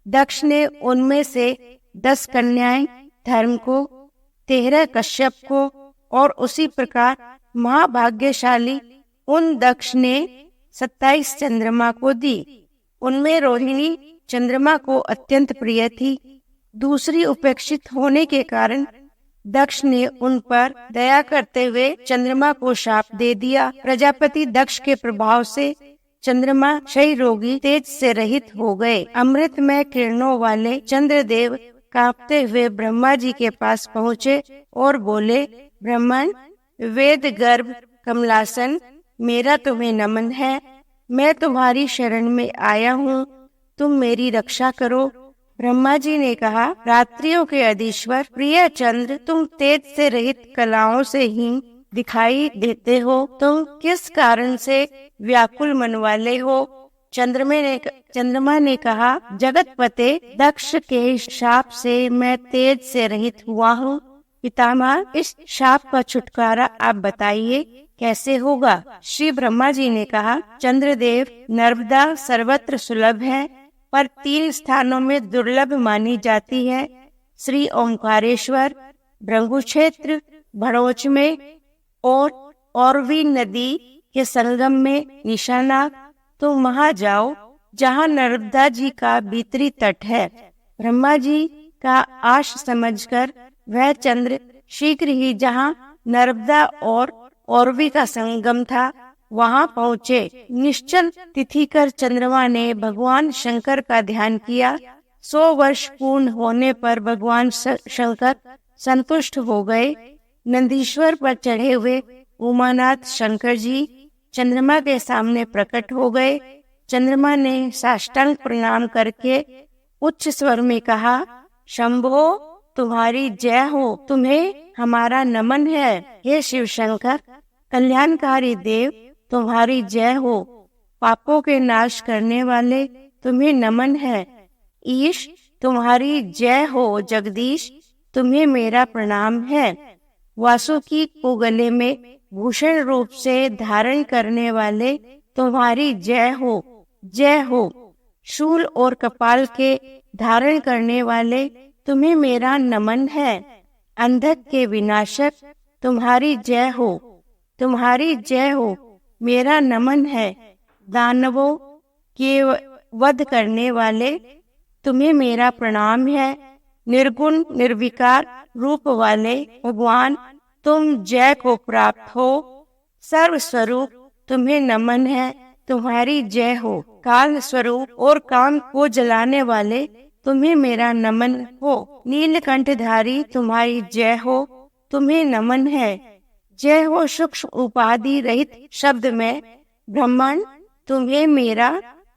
दक्ष ने उनमें से 10 कन्याएं धर्म को, 13 कश्यप को और उसी प्रकार महाभाग्यशाली उन दक्ष ने 27 चंद्रमा को दी। उनमें रोहिणी चंद्रमा को अत्यंत प्रिय थी। दूसरी उपेक्षित होने के कारण दक्ष ने उन पर दया करते हुए चंद्रमा को शाप दे दिया। प्रजापति दक्ष के प्रभाव से चंद्रमा क्षय रोगी तेज से रहित हो गए। अमृतमय किरणों वाले चंद्रदेव कांपते हुए ब्रह्मा जी के पास पहुँचे और बोले, ब्राह्मण, वेद गर्भ कमलासन, मेरा तुम्हें नमन है। मैं तुम्हारी शरण में आया हूँ, तुम मेरी रक्षा करो। ब्रह्मा जी ने कहा, रात्रियों के अधीश्वर प्रिय चंद्र, तुम तेज से रहित कलाओं से ही दिखाई देते हो? तुम किस कारण से व्याकुल मन वाले हो? चंद्रमा ने कहा, जगतपते दक्ष के शाप से मैं तेज से रहित हुआ हूँ। पितामह, इस शाप का छुटकारा आप बताइए, कैसे होगा? श्री ब्रह्मा जी ने कहा, चंद्रदेव, नर्मदा सर्वत्र सुलभ है, पर 3 स्थानों में दुर्लभ मानी जाती है। श्री ओंकारेश्वर, भृगु क्षेत्र, भड़ोच में और औरवी नदी के संगम में निशानाग। तुम वहाँ जाओ जहाँ नर्मदा जी का भीतरी तट है। ब्रह्मा जी का आश समझकर वह चंद्र शीघ्र ही जहाँ नर्मदा और औरवी का संगम था वहाँ पहुँचे। निश्चल तिथि कर चंद्रमा ने भगवान शंकर का ध्यान किया। 100 वर्ष पूर्ण होने पर भगवान शंकर संतुष्ट हो गए। नंदीश्वर पर चढ़े हुए उमानाथ शंकर जी चंद्रमा के सामने प्रकट हो गए। चंद्रमा ने साष्टांग प्रणाम करके उच्च स्वर में कहा, शंभो, तुम्हारी जय हो, तुम्हें हमारा नमन है। हे शिव शंकर, कल्याणकारी देव, तुम्हारी जय हो। पापों के नाश करने वाले, तुम्हें नमन है। ईश, तुम्हारी जय हो। जगदीश, तुम्हें मेरा प्रणाम है। वासुकी को गले में भूषण रूप से धारण करने वाले, तुम्हारी जय हो, जय हो। शूल और कपाल के धारण करने वाले, तुम्हें मेरा नमन है। अंधक के विनाशक, तुम्हारी जय हो, तुम्हारी जय हो, मेरा नमन है। दानवों के वध करने वाले, तुम्हें मेरा प्रणाम है। निर्गुण निर्विकार रूप वाले भगवान, तुम जय को प्राप्त हो। सर्व स्वरूप, तुम्हें नमन है, तुम्हारी जय हो। काल स्वरूप और काम को जलाने वाले, तुम्हें मेरा नमन हो। नीलकंठधारी, तुम्हारी जय हो, तुम्हें नमन है। जय हो सूक्ष्म उपाधि रहित शब्द में ब्रह्मण, तुम्हें मेरा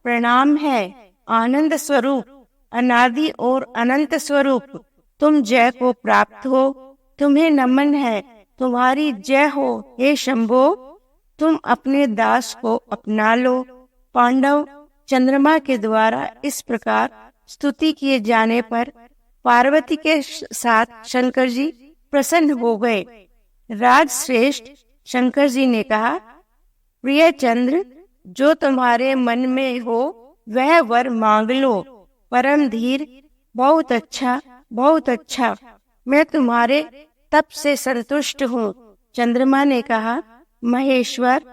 प्रणाम है। आनंद स्वरूप, अनादि और अनंत स्वरूप, तुम जय को प्राप्त हो, तुम्हें नमन है, तुम्हारी जय हो। हे शंभो, तुम अपने दास को अपना लो। पांडव चंद्रमा के द्वारा इस प्रकार स्तुति किए जाने पर पार्वती के साथ शंकर जी प्रसन्न हो गए। राज श्रेष्ठ शंकर जी ने कहा, प्रिय चंद्र, जो तुम्हारे मन में हो वह वर मांग लो। परम धीर, बहुत अच्छा, बहुत अच्छा, मैं तुम्हारे तप से संतुष्ट हूँ। चंद्रमा ने कहा, महेश्वर,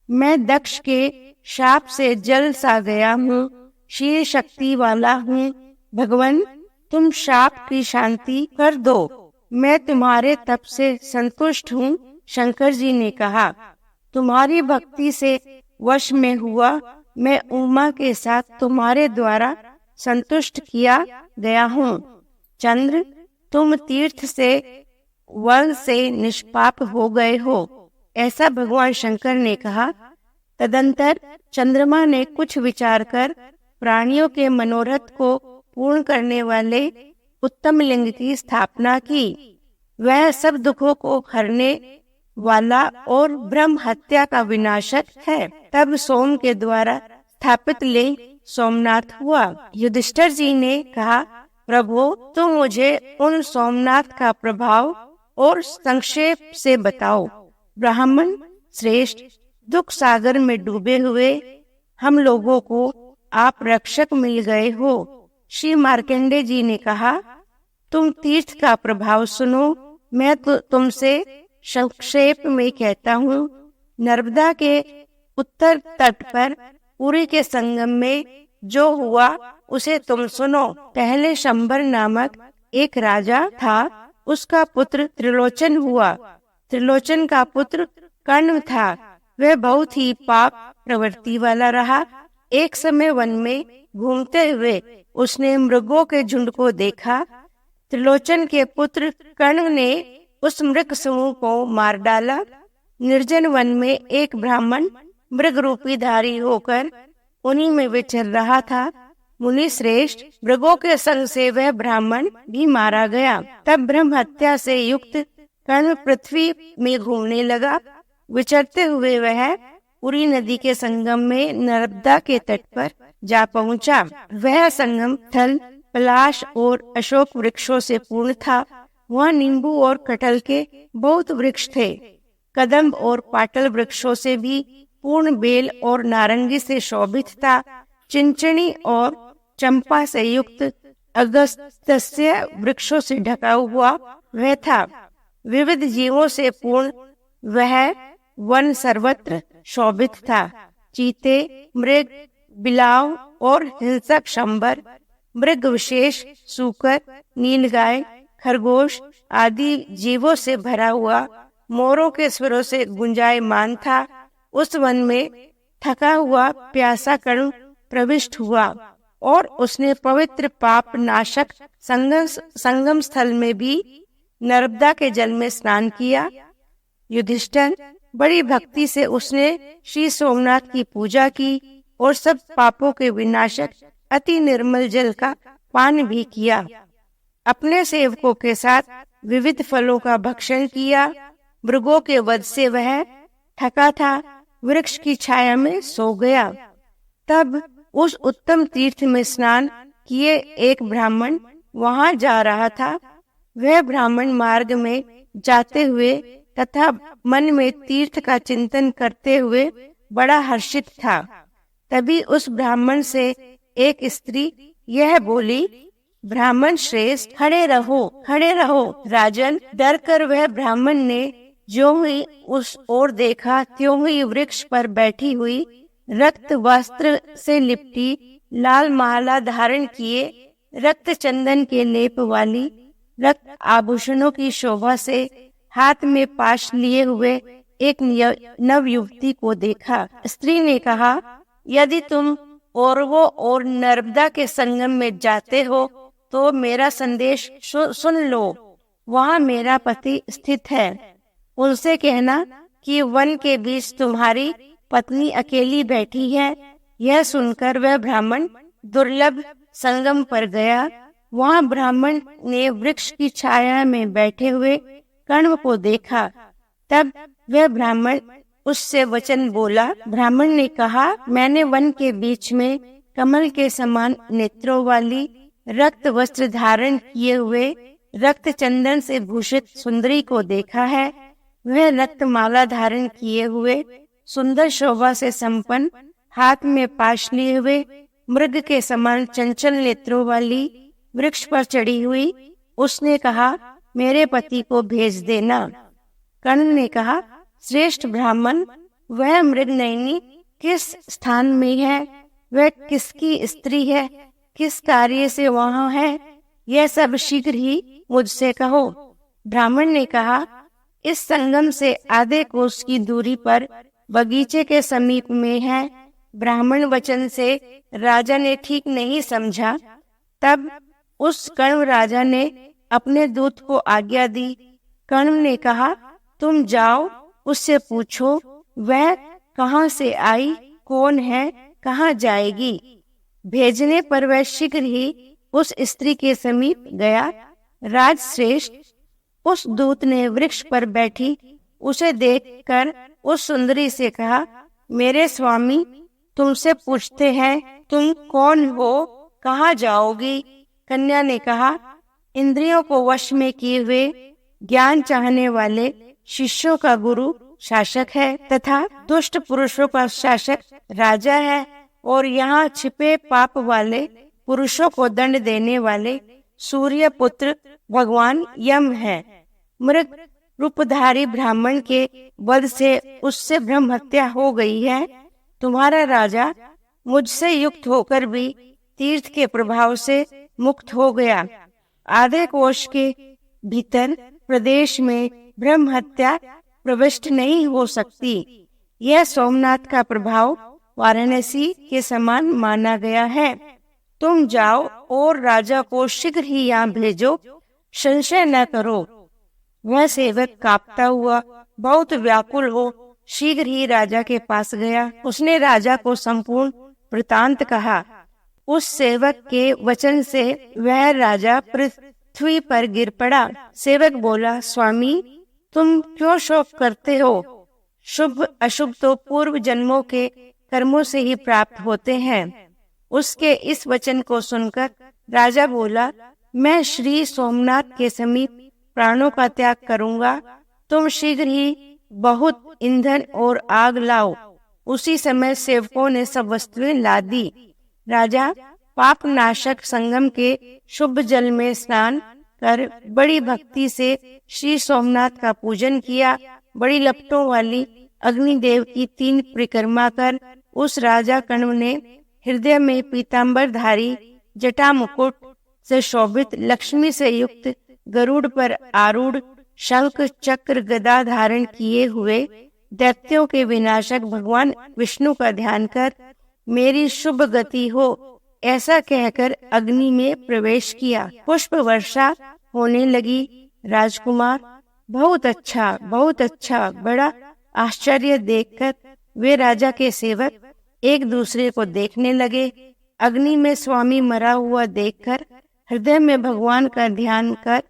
मैं दक्ष के शाप से जल सा गया हूँ, शील शक्ति वाला हूँ। भगवान, तुम शाप की शांति कर दो, मैं तुम्हारे तप से संतुष्ट हूँ। शंकर जी ने कहा, तुम्हारी भक्ति से वश में हुआ मैं उमा के साथ तुम्हारे द्वारा संतुष्ट किया गया हूँ। चंद्र, तुम तीर्थ से वन से निष्पाप हो गए हो, ऐसा भगवान शंकर ने कहा। तदंतर चंद्रमा ने कुछ विचार कर प्राणियों के मनोरथ को पूर्ण करने वाले उत्तम लिंग की स्थापना की। वह सब दुखों को हरने वाला और ब्रह्म हत्या का विनाशक है। तब सोम के द्वारा स्थापित लिंग सोमनाथ हुआ। युधिष्ठिर जी ने कहा, प्रभु, तुम मुझे उन सोमनाथ का प्रभाव और संक्षेप से बताओ। ब्राह्मण श्रेष्ठ, दुख सागर में डूबे हुए हम लोगों को आप रक्षक मिल गए हो। श्री मार्कंडे जी ने कहा, तुम तीर्थ का प्रभाव सुनो, मैं तुमसे संक्षेप में कहता हूँ। नर्मदा के उत्तर तट पर पुरी के संगम में जो हुआ उसे तुम सुनो। पहले शंबर नामक एक राजा था, उसका पुत्र त्रिलोचन हुआ। त्रिलोचन का पुत्र कर्ण था, वह बहुत ही पाप प्रवृत्ति वाला रहा। एक समय वन में घूमते हुए उसने मृगों के झुंड को देखा। त्रिलोचन के पुत्र कर्ण ने उस मृग समूह को मार डाला। निर्जन वन में एक ब्राह्मण मृग रूपी धारी होकर उन्हीं में विचर रहा था। मुनि श्रेष्ठ, मृगों के संग से वह ब्राह्मण भी मारा गया। तब ब्रह्म हत्या से युक्त कर्ण पृथ्वी में घूमने लगा। विचरते हुए वह पुरी नदी के संगम में नर्मदा के तट पर जा पहुंचा। वह संगम स्थल पलाश और अशोक वृक्षों से पूर्ण था। वहाँ नींबू और कटहल के बहुत वृक्ष थे। कदम्ब और पाटल वृक्षों से भी पूर्ण, बेल और नारंगी से शोभित था। चिंचणी और चंपा से युक्त अगस्त्य वृक्षों से ढका हुआ वह था। विविध जीवों से पूर्ण वह वन सर्वत्र शोभित था। चीते, मृग, बिलाव और हिंसक शंबर, मृग विशेष, सूकर, नीलगाय, खरगोश आदि जीवों से भरा हुआ मोरों के स्वरों से गुंजायमान था। उस वन में थका हुआ प्यासा कर्ण प्रविष्ट हुआ और उसने पवित्र पाप नाशक संगम स्थल में भी नर्मदा के जल में स्नान किया। युधिष्ठिर, बड़ी भक्ति से उसने श्री सोमनाथ की पूजा की और सब पापों के विनाशक अति निर्मल जल का पान भी किया। अपने सेवकों के साथ विविध फलों का भक्षण किया। मृगों के वध से वह थका था, वृक्ष की छाया में सो गया। तब उस उत्तम तीर्थ में स्नान किए एक ब्राह्मण वहां जा रहा था। वह ब्राह्मण मार्ग में जाते हुए तथा मन में तीर्थ का चिंतन करते हुए बड़ा हर्षित था। तभी उस ब्राह्मण से एक स्त्री यह बोली, ब्राह्मण श्रेष्ठ, खड़े रहो, खड़े रहो। राजन, डर कर वह ब्राह्मण ने ज्यों ही उस ओर देखा त्यों ही वृक्ष पर बैठी हुई रक्त वस्त्र से लिपटी, लाल माला धारण किए, रक्त चंदन के लेप वाली, रक्त आभूषणों की शोभा से हाथ में पाश लिए हुए एक नव युवती को देखा। स्त्री ने कहा, यदि तुम औरवों और नर्मदा के संगम में जाते हो तो मेरा संदेश सुन लो। वहाँ मेरा पति स्थित है। उनसे कहना कि वन के बीच तुम्हारी पत्नी अकेली बैठी है। यह सुनकर वह ब्राह्मण दुर्लभ संगम पर गया। वहाँ ब्राह्मण ने वृक्ष की छाया में बैठे हुए कर्ण को देखा। तब वह ब्राह्मण उससे वचन बोला। ब्राह्मण ने कहा, मैंने वन के बीच में कमल के समान नेत्रों वाली, रक्त वस्त्र धारण किए हुए, रक्त चंदन से भूषित सुंदरी को देखा है। वह रक्त माला धारण किए हुए, सुंदर शोभा से संपन्न, हाथ में पाश लिए हुए, मृग के समान चंचल नेत्रों वाली, वृक्ष पर चढ़ी हुई। उसने कहा, मेरे पति को भेज देना। कर्ण ने कहा, श्रेष्ठ ब्राह्मण, वह मृगनयनी किस स्थान में है? वह किसकी स्त्री है? किस कार्य से वहाँ है? यह सब शीघ्र ही मुझसे कहो। ब्राह्मण ने कहा, इस संगम से आधे कोस की दूरी पर बगीचे के समीप में है। ब्राह्मण वचन से राजा ने ठीक नहीं समझा। तब उस कर्ण राजा ने अपने दूत को आज्ञा दी। कर्ण ने कहा, तुम जाओ, उससे पूछो वह कहाँ से आई, कौन है, कहाँ जाएगी। भेजने पर वह शीघ्र ही उस स्त्री के समीप गया। राजश्रेष्ठ, उस दूत ने वृक्ष पर बैठी उसे देखकर उस सुंदरी से कहा, मेरे स्वामी तुमसे पूछते हैं, तुम कौन हो, कहाँ जाओगी? कन्या ने कहा, इंद्रियों को वश में किए हुए ज्ञान चाहने वाले शिष्यों का गुरु शासक है तथा दुष्ट पुरुषों का शासक राजा है, और यहाँ छिपे पाप वाले पुरुषों को दंड देने वाले सूर्य पुत्र भगवान यम है। मृग रूपधारी ब्राह्मण के वध से उससे ब्रह्म हत्या हो गई है। तुम्हारा राजा मुझसे युक्त होकर भी तीर्थ के प्रभाव से मुक्त हो गया। आधे कोश के भीतर प्रदेश में ब्रह्म हत्या प्रविष्ट नहीं हो सकती। यह सोमनाथ का प्रभाव वाराणसी के समान माना गया है। तुम जाओ और राजा को शीघ्र ही यहाँ भेजो, संशय न करो। वह सेवक कांपता हुआ बहुत व्याकुल हो शीघ्र ही राजा के पास गया। उसने राजा को संपूर्ण वृतांत कहा। उस सेवक के वचन से वह राजा पृथ्वी पर गिर पड़ा। सेवक बोला, स्वामी, तुम क्यों शोक करते हो? शुभ अशुभ तो पूर्व जन्मों के कर्मों से ही प्राप्त होते हैं। उसके इस वचन को सुनकर राजा बोला, मैं श्री सोमनाथ के समीप प्राणों का त्याग करूंगा। तुम शीघ्र ही बहुत ईंधन और आग लाओ। उसी समय सेवकों ने सब वस्तुएं ला दी। राजा पाप नाशक संगम के शुभ जल में स्नान कर बड़ी भक्ति से श्री सोमनाथ का पूजन किया। बड़ी लपटों वाली अग्निदेव की 3 परिक्रमा कर उस राजा कण्व ने हृदय में पीतांबरधारी जटा मुकुट से शोभित लक्ष्मी से युक्त गरुड़ पर आरूढ़ शंख चक्र गदा धारण किए हुए दैत्यों के विनाशक भगवान विष्णु का ध्यान कर मेरी शुभ गति हो ऐसा कहकर अग्नि में प्रवेश किया। पुष्प वर्षा होने लगी। राजकुमार बहुत अच्छा, बड़ा आश्चर्य देखकर वे राजा के सेवक एक दूसरे को देखने लगे। अग्नि में स्वामी मरा हुआ देखकर हृदय में भगवान का ध्यान कर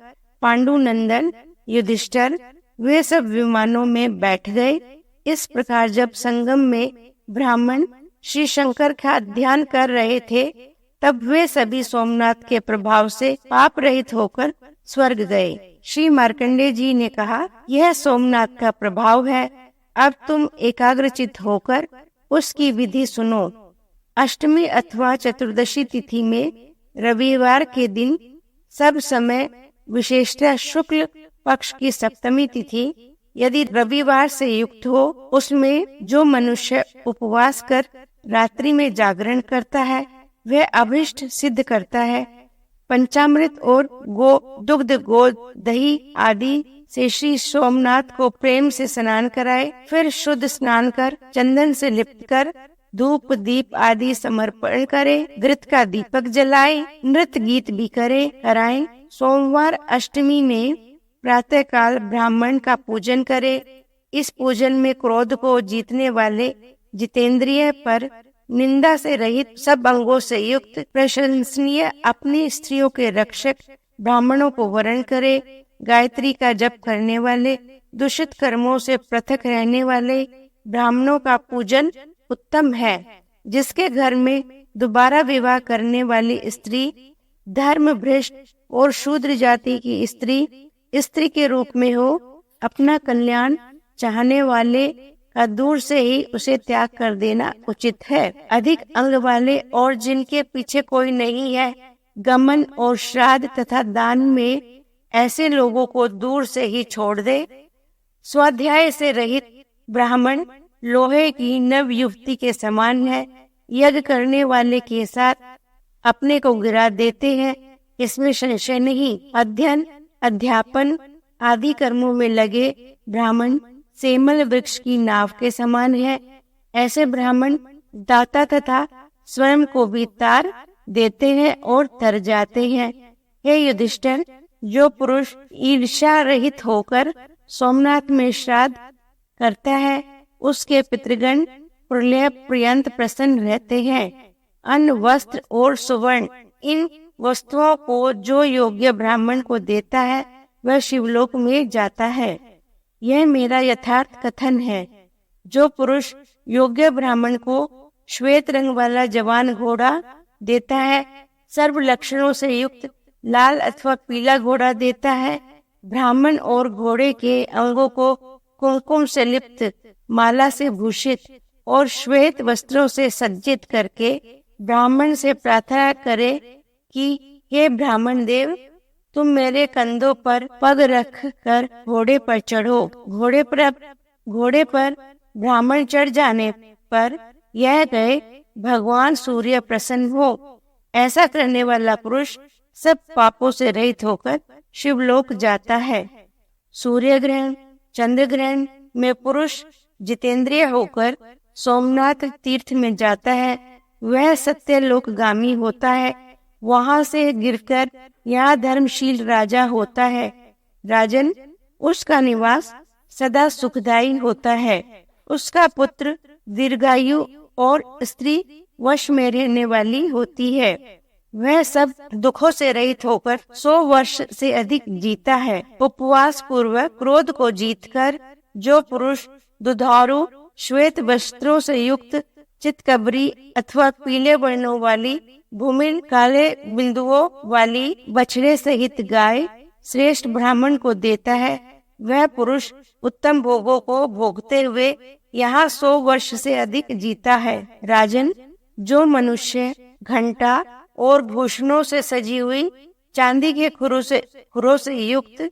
पांडु नंदन युधिष्ठिर वे सब विमानों में बैठ गए। इस प्रकार जब संगम में ब्राह्मण श्री शंकर का ध्यान कर रहे थे तब वे सभी सोमनाथ के प्रभाव से पाप रहित होकर स्वर्ग गए। श्री मार्कंडेय जी ने कहा, यह सोमनाथ का प्रभाव है। अब तुम एकाग्रचित होकर उसकी विधि सुनो। अष्टमी अथवा चतुर्दशी तिथि में रविवार के दिन सब समय विशेषतः शुक्ल पक्ष की सप्तमी तिथि यदि रविवार से युक्त हो उसमें जो मनुष्य उपवास कर रात्रि में जागरण करता है वह अभिष्ट सिद्ध करता है। पंचामृत और दुग्ध गो दही आदि से श्री सोमनाथ को प्रेम से स्नान कराए। फिर शुद्ध स्नान कर चंदन से लिप्त कर धूप दीप आदि समर्पण करे। घृत का दीपक जलाए। नृत्य गीत भी कराए। सोमवार अष्टमी में प्रातः काल ब्राह्मण का पूजन करे। इस पूजन में क्रोध को जीतने वाले जितेंद्रिय पर निंदा से रहित सब अंगों से युक्त प्रशंसनीय अपनी स्त्रियों के रक्षक ब्राह्मणों को वरण करे। गायत्री का जप करने वाले दूषित कर्मों से पृथक रहने वाले ब्राह्मणों का पूजन उत्तम है। जिसके घर में दोबारा विवाह करने वाली स्त्री धर्म भ्रष्ट और शूद्र जाति की स्त्री के रूप में हो, अपना कल्याण चाहने वाले का दूर से ही उसे त्याग कर देना उचित है। अधिक अंग वाले और जिनके पीछे कोई नहीं है, गमन और श्राद्ध तथा दान में ऐसे लोगों को दूर से ही छोड़ दे। स्वाध्याय से रहित ब्राह्मण लोहे की नव युवती के समान है। यज्ञ करने वाले के साथ अपने को गिरा देते हैं, इसमें संशय नहीं। अध्ययन अध्यापन आदि कर्मों में लगे ब्राह्मण सेमल वृक्ष की नाव के समान है। ऐसे ब्राह्मण दाता तथा स्वयं को भी तार देते हैं और तर जाते हैं। हे युधिष्ठिर, जो पुरुष ईर्ष्या रहित होकर सोमनाथ में श्राद्ध करता है उसके पितृगण प्रलय पर्यंत प्रसन्न रहते हैं। अन्न वस्त्र और सुवर्ण इन वस्तुओं को जो योग्य ब्राह्मण को देता है वह शिवलोक में जाता है। यह मेरा यथार्थ कथन है। जो पुरुष योग्य ब्राह्मण को श्वेत रंग वाला जवान घोड़ा देता है, सर्व लक्षणों से युक्त लाल अथवा पीला घोड़ा देता है, ब्राह्मण और घोड़े के अंगों को कुमकुम से लिप्त, माला से भूषित और श्वेत वस्त्रों से सज्जित करके ब्राह्मण से प्रार्थना करे कि हे ब्राह्मण देव, तुम मेरे कंधों पर पग रख कर घोड़े पर चढ़ो। घोड़े पर ब्राह्मण चढ़ जाने पर यह कहे, भगवान सूर्य प्रसन्न हो। ऐसा करने वाला पुरुष सब पापों से रहित होकर शिवलोक जाता है। सूर्य ग्रहण चंद्र ग्रहण में पुरुष जितेंद्रिय होकर सोमनाथ तीर्थ में जाता है, वह सत्यलोकगामी होता है। वहां से गिरकर यहाँ धर्मशील राजा होता है। राजन, उसका निवास सदा सुखदायी होता है। उसका पुत्र दीर्घायु और स्त्री वश में रहने वाली होती है। वह सब दुखों से रहित होकर 100 वर्ष से अधिक जीता है। उपवास पूर्वक क्रोध को जीतकर जो पुरुष दुधारू श्वेत वस्त्रों से युक्त चितकबरी अथवा पीले वर्णों वाली भूमिल काले बिंदुओं वाली बछड़े सहित गाय श्रेष्ठ ब्राह्मण को देता है, वह पुरुष उत्तम भोगों को भोगते हुए यहाँ 100 वर्ष से अधिक जीता है। राजन, जो मनुष्य घंटा और भूषणों से सजी हुई चांदी के खुरों से युक्त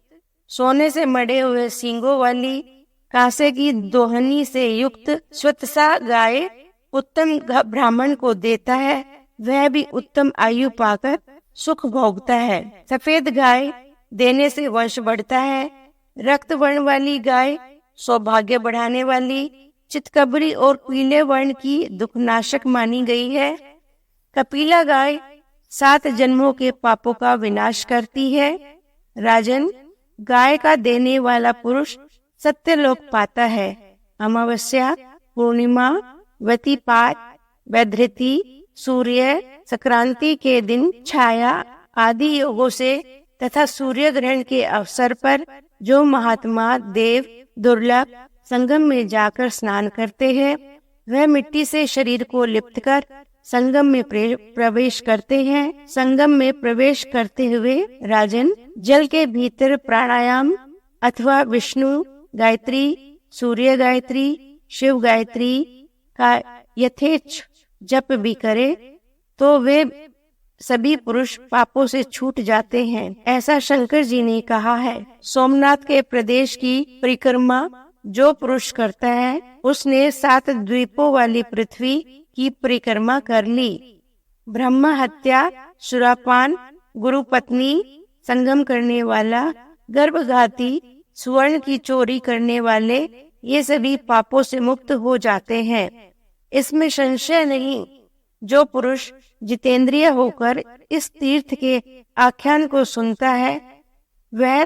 सोने से मढ़े हुए सींगों वाली कांसे की दोहनी से युक्त श्वेतसा गाय उत्तम ब्राह्मण को देता है, वह भी उत्तम आयु पाकर सुख भोगता है। सफेद गाय देने से वंश बढ़ता है। रक्त वर्ण वाली गाय सौभाग्य बढ़ाने वाली, चितकबरी और पीले वर्ण की दुखनाशक मानी गई है। कपिला गाय 7 जन्मों के पापों का विनाश करती है। राजन, गाय का देने वाला पुरुष सत्यलोक पाता है। अमावस्या, पूर्णिमा, व्यतिपात, वैधृति, सूर्य संक्रांति के दिन छाया आदि योगों से तथा सूर्य ग्रहण के अवसर पर जो महात्मा देव दुर्लभ संगम में जाकर स्नान करते हैं, वह मिट्टी से शरीर को लिप्त कर संगम में प्रवेश करते हैं। संगम में प्रवेश करते हुए राजन, जल के भीतर प्राणायाम अथवा विष्णु गायत्री, सूर्य गायत्री, शिव गायत्री का यथेच्छ जप भी करे तो वे सभी पुरुष पापों से छूट जाते हैं। ऐसा शंकर जी ने कहा है। सोमनाथ के प्रदेश की परिक्रमा जो पुरुष करता है, उसने 7 द्वीपों वाली पृथ्वी की परिक्रमा कर ली। ब्रह्म हत्या, सुरापान, गुरु पत्नी, संगम करने वाला, गर्भघाती, स्वर्ण की चोरी करने वाले, ये सभी पापों से मुक्त हो जाते हैं। इसमें संशय नहीं। जो पुरुष जितेंद्रिय होकर इस तीर्थ के आख्यान को सुनता है, वह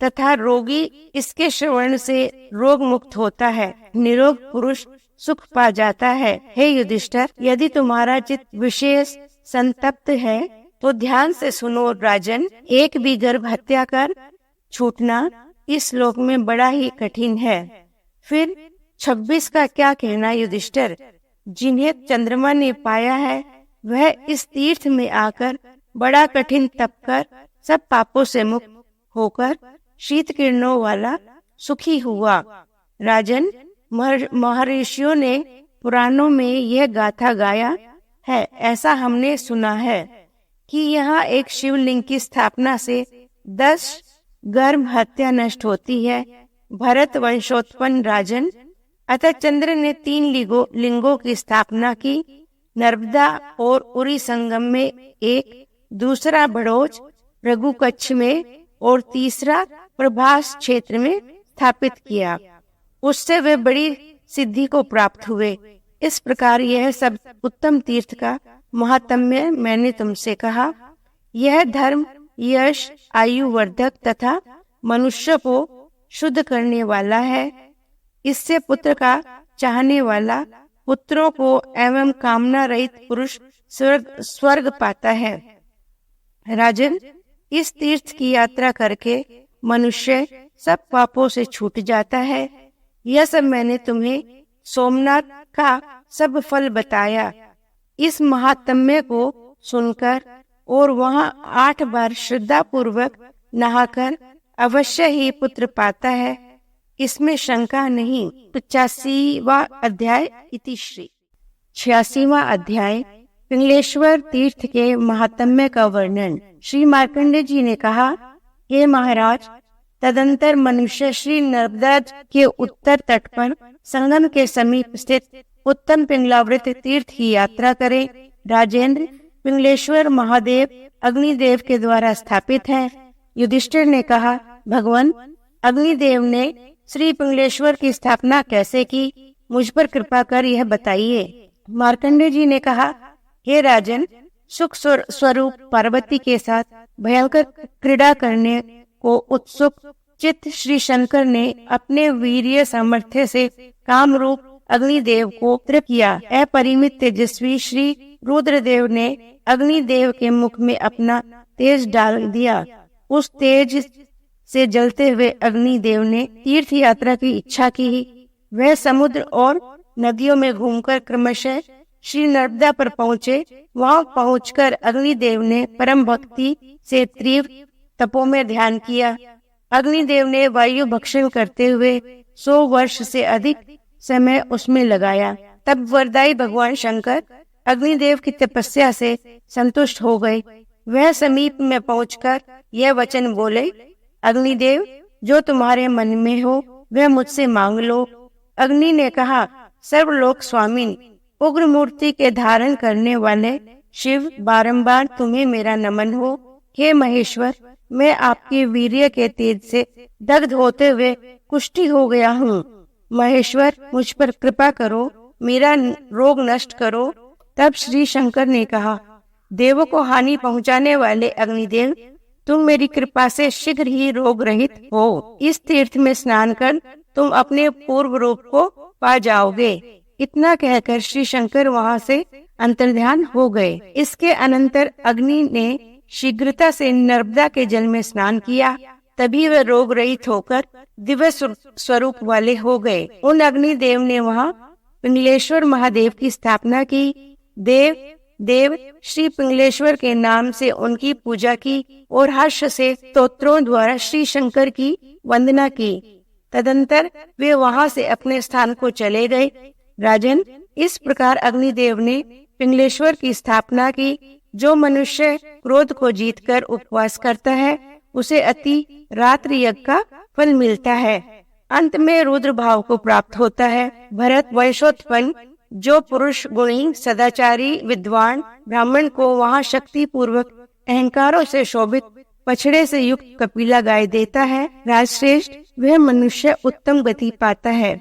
तथा रोगी इसके श्रवण से रोग मुक्त होता है। निरोग पुरुष सुख पा जाता है। हे युधिष्ठिर, यदि तुम्हारा चित्त विशेष संतप्त है तो ध्यान से सुनो। राजन, एक भी गर्भ हत्या कर छूटना इस लोक में बड़ा ही कठिन है। फिर 26 का क्या कहना युधिष्ठिर? जिन्हें चंद्रमा ने पाया है, वह इस तीर्थ में आकर बड़ा कठिन तप कर सब पापों से मुक्त होकर शीत किरणों वाला सुखी हुआ। राजन, महर्षियों ने पुराणों में यह गाथा गाया है। ऐसा हमने सुना है कि यहाँ एक शिवलिंग की स्थापना से 10 गर्भ हत्या नष्ट होती है। भरत वंशोत्पन्न राजन, अतः चंद्र ने 3 लिंगों की स्थापना की। नर्मदा और उरी संगम में एक, दूसरा बड़ोज रघुकच्छ में और तीसरा प्रभास क्षेत्र में स्थापित किया। उससे वे बड़ी सिद्धि को प्राप्त हुए। इस प्रकार यह सब उत्तम तीर्थ का महात्म्य मैंने तुमसे कहा। यह धर्म, यश, आयु वर्धक तथा मनुष्य को शुद्ध करने वाला है। इससे पुत्र का चाहने वाला पुत्रों को एवं कामना रहित पुरुष स्वर्ग पाता है। राजन, इस तीर्थ की यात्रा करके मनुष्य सब पापों से छूट जाता है। यह सब मैंने तुम्हें सोमनाथ का सब फल बताया। इस महात्म्य को सुनकर और वहाँ 8 बार श्रद्धा पूर्वक नहाकर अवश्य ही पुत्र पाता है, इसमें शंका नहीं। 85वां अध्याय इति श्री। 86वां अध्याय पिंगलेश्वर तीर्थ के महात्म्य का वर्णन। श्री मार्कंडेय जी ने कहा, हे महाराज, तदंतर मनुष्य श्री नर्मदा के उत्तर तट पर संगम के समीप स्थित उत्तम पिंगलावृत तीर्थ की यात्रा करे। राजेंद्र, पिंगलेश्वर महादेव अग्निदेव के द्वारा स्थापित है। युधिष्ठिर ने कहा, भगवान, अग्निदेव ने श्री पिंगलेश्वर की स्थापना कैसे की? मुझ पर कृपा कर यह बताइए। मार्कंडेय जी ने कहा, हे राजन, सुख स्वरूप पार्वती के साथ भयंकर क्रीड़ा करने को उत्सुक चित्त श्री शंकर ने अपने वीर्य सामर्थ्य से काम रूप अग्निदेव को पुत्र किया। अपरिमित तेजस्वी श्री रुद्रदेव ने अग्निदेव के मुख में अपना तेज डाल दिया। उस तेज से जलते हुए अग्निदेव ने तीर्थ यात्रा की इच्छा की। वह समुद्र और नदियों में घूमकर क्रमशः श्री नर्मदा पर पहुँचे। वहां पहुंचकर अग्निदेव ने परम भक्ति से तीव्र तपों में ध्यान किया। अग्निदेव ने वायु भक्षण करते हुए 100 वर्ष से अधिक समय उसमें लगाया। तब वरदाई भगवान शंकर अग्निदेव की तपस्या से संतुष्ट हो गए। वह समीप में पहुंचकर यह वचन बोले, अग्निदेव, जो तुम्हारे मन में हो वह मुझसे मांग लो। अग्नि ने कहा, सर्वलोक स्वामिन, उग्र मूर्ति के धारण करने वाले शिव, बारंबार तुम्हें मेरा नमन हो। हे महेश्वर, मैं आपके वीर्य के तेज से दग्ध होते हुए कुष्ठी हो गया हूँ। महेश्वर, मुझ पर कृपा करो, मेरा रोग नष्ट करो। तब श्री शंकर ने कहा, देवों को हानि पहुँचाने वाले अग्निदेव, तुम मेरी कृपा से शीघ्र ही रोग रहित हो। इस तीर्थ में स्नान कर तुम अपने पूर्व रूप को पा जाओगे। इतना कहकर श्री शंकर वहां से अंतर्ध्यान हो गए। इसके अनंतर अग्नि ने शीघ्रता से नर्मदा के जल में स्नान किया। तभी वह रोग रहित होकर दिव्य स्वरूप वाले हो गए। उन अग्निदेव ने वहां पिंगलेश्वर महादेव की स्थापना की। देव श्री पिंगलेश्वर के नाम से उनकी पूजा की और हर्ष से स्तोत्रों द्वारा श्री शंकर की वंदना की। तदंतर वे वहां से अपने स्थान को चले गए। राजन, इस प्रकार अग्निदेव ने पिंगलेश्वर की स्थापना की। जो मनुष्य क्रोध को जीतकर उपवास करता है उसे अति रात्रि यज्ञ का फल मिलता है। अंत में रुद्र भाव को प्राप्त होता है। भरत, वंशोत्पन्न जो पुरुष गुणी, सदाचारी, विद्वान ब्राह्मण को वहाँ शक्ति पूर्वक अहंकारों से शोभित पछड़े से युक्त कपिला गाय देता है, राजश्रेष्ठ, वह मनुष्य उत्तम गति पाता है।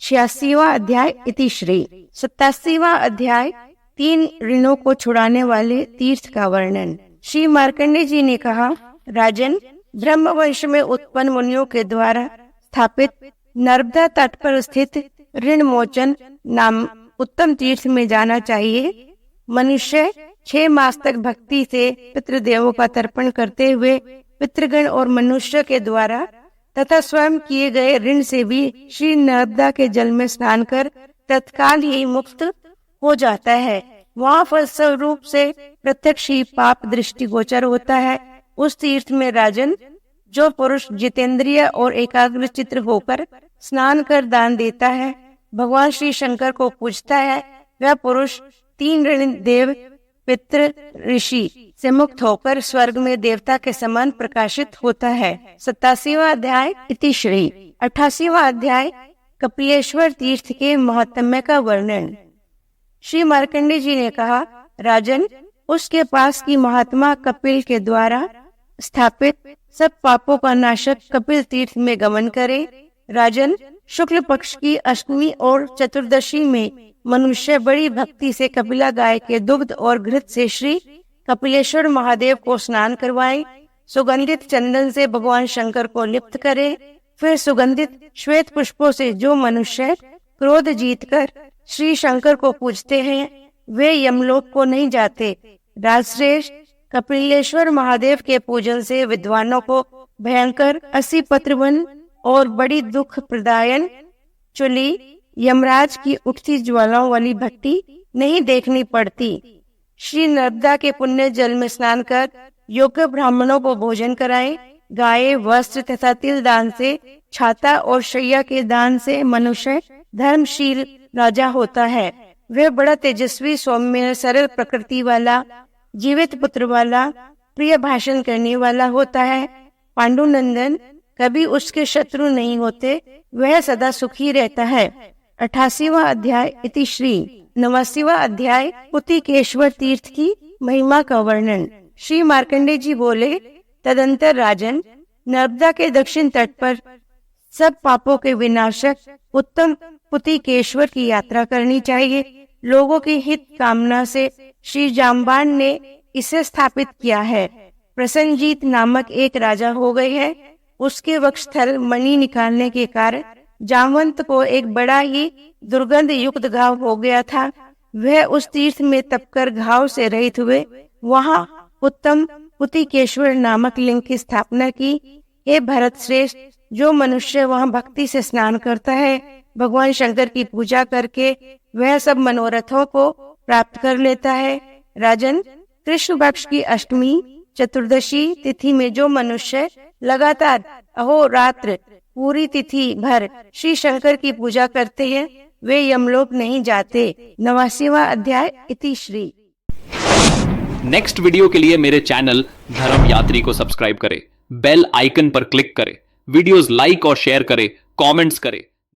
86वां अध्याय इति श्री। 87वां अध्याय 3 ऋणों को छुड़ाने वाले तीर्थ का वर्णन। श्री मार्कंडेय जी ने कहा, राजन, ब्रह्मवंश में उत्पन्न मुनियों के द्वारा स्थापित नर्मदा तट पर स्थित ऋण मोचन नाम उत्तम तीर्थ में जाना चाहिए। मनुष्य 6 मास तक भक्ति से पितृदेवों का तर्पण करते हुए पितृगण और मनुष्य के द्वारा तथा स्वयं किए गए ऋण से भी श्री नर्मदा के जल में स्नान कर तत्काल ही मुक्त हो जाता है। वहाँ फलस्वरूप से प्रत्यक्ष ही पाप दृष्टि गोचर होता है। उस तीर्थ में राजन, जो पुरुष जितेंद्रिय और एकाग्र चित्त होकर स्नान कर दान देता है, भगवान श्री शंकर को पूजता है, वह पुरुष 3 ऋण देव, पितृ, ऋषि से मुक्त होकर स्वर्ग में देवता के समान प्रकाशित होता है। 87वां अध्याय इति श्री। 88वां अध्याय कपिलेश्वर तीर्थ के महात्म्य का वर्णन। श्री मार्कंडेय जी ने कहा, राजन, उसके पास की महात्मा कपिल के द्वारा स्थापित सब पापों का नाशक कपिल तीर्थ में गमन करे। राजन, शुक्ल पक्ष की अष्टमी और चतुर्दशी में मनुष्य बड़ी भक्ति से कपिला गाय के दुग्ध और घृत से श्री कपिलेश्वर महादेव को स्नान करवाए। सुगंधित चंदन से भगवान शंकर को लिप्त करे। फिर सुगंधित श्वेत पुष्पों से जो मनुष्य क्रोध जीतकर श्री शंकर को पूजते हैं वे यमलोक को नहीं जाते। राजश्रेष्ठ, कपिलेश्वर महादेव के पूजन से विद्वानों को भयंकर 80 पत्रवन और बड़ी दुख प्रदायन चुली यमराज की उठती ज्वालाओं वाली भट्टी नहीं देखनी पड़ती। श्री नर्मदा के पुण्य जल में स्नान कर योग्य ब्राह्मणों को भोजन कराएं। गाय, वस्त्र तथा तिल दान से, छाता और शैया के दान से मनुष्य धर्मशील राजा होता है। वह बड़ा तेजस्वी, सौम्य, सरल प्रकृति वाला, जीवित पुत्र वाला, प्रिय भाषण करने वाला होता है। पांडुनंदन कभी उसके शत्रु नहीं होते, वह सदा सुखी रहता है। 88वां अध्याय इति श्री। 89वां अध्याय पुतिकेश्वर तीर्थ की महिमा का वर्णन। श्री मार्कंडेय जी बोले, तदंतर राजन, नर्मदा के दक्षिण तट पर सब पापों के विनाशक उत्तम पुतिकेश्वर की यात्रा करनी चाहिए। लोगों की हित कामना से श्री जाम्बान ने इसे स्थापित किया है। प्रसन्नजीत नामक एक राजा हो गए हैं। उसके वक्षस्थल मणि निकालने के कारण जामवंत को एक बड़ा ही दुर्गंध युक्त घाव हो गया था। वह उस तीर्थ में तपकर घाव से रहित हुए। वहां उत्तम पुतिकेश्वर नामक लिंग की स्थापना की। हे भरत श्रेष्ठ, जो मनुष्य वहां भक्ति से स्नान करता है, भगवान शंकर की पूजा करके वह सब मनोरथों को प्राप्त कर लेता है। राजन, कृष्ण पक्ष की अष्टमी चतुर्दशी तिथि में जो मनुष्य लगातार अहोरात्र पूरी तिथि भर श्री शंकर की पूजा करते हैं, वे यमलोक नहीं जाते। 89वां अध्याय इति श्री। नेक्स्ट वीडियो के लिए मेरे चैनल धर्म यात्री को सब्सक्राइब करें, बेल आइकन पर क्लिक करें, वीडियोस लाइक और शेयर करें, कमेंट्स करें।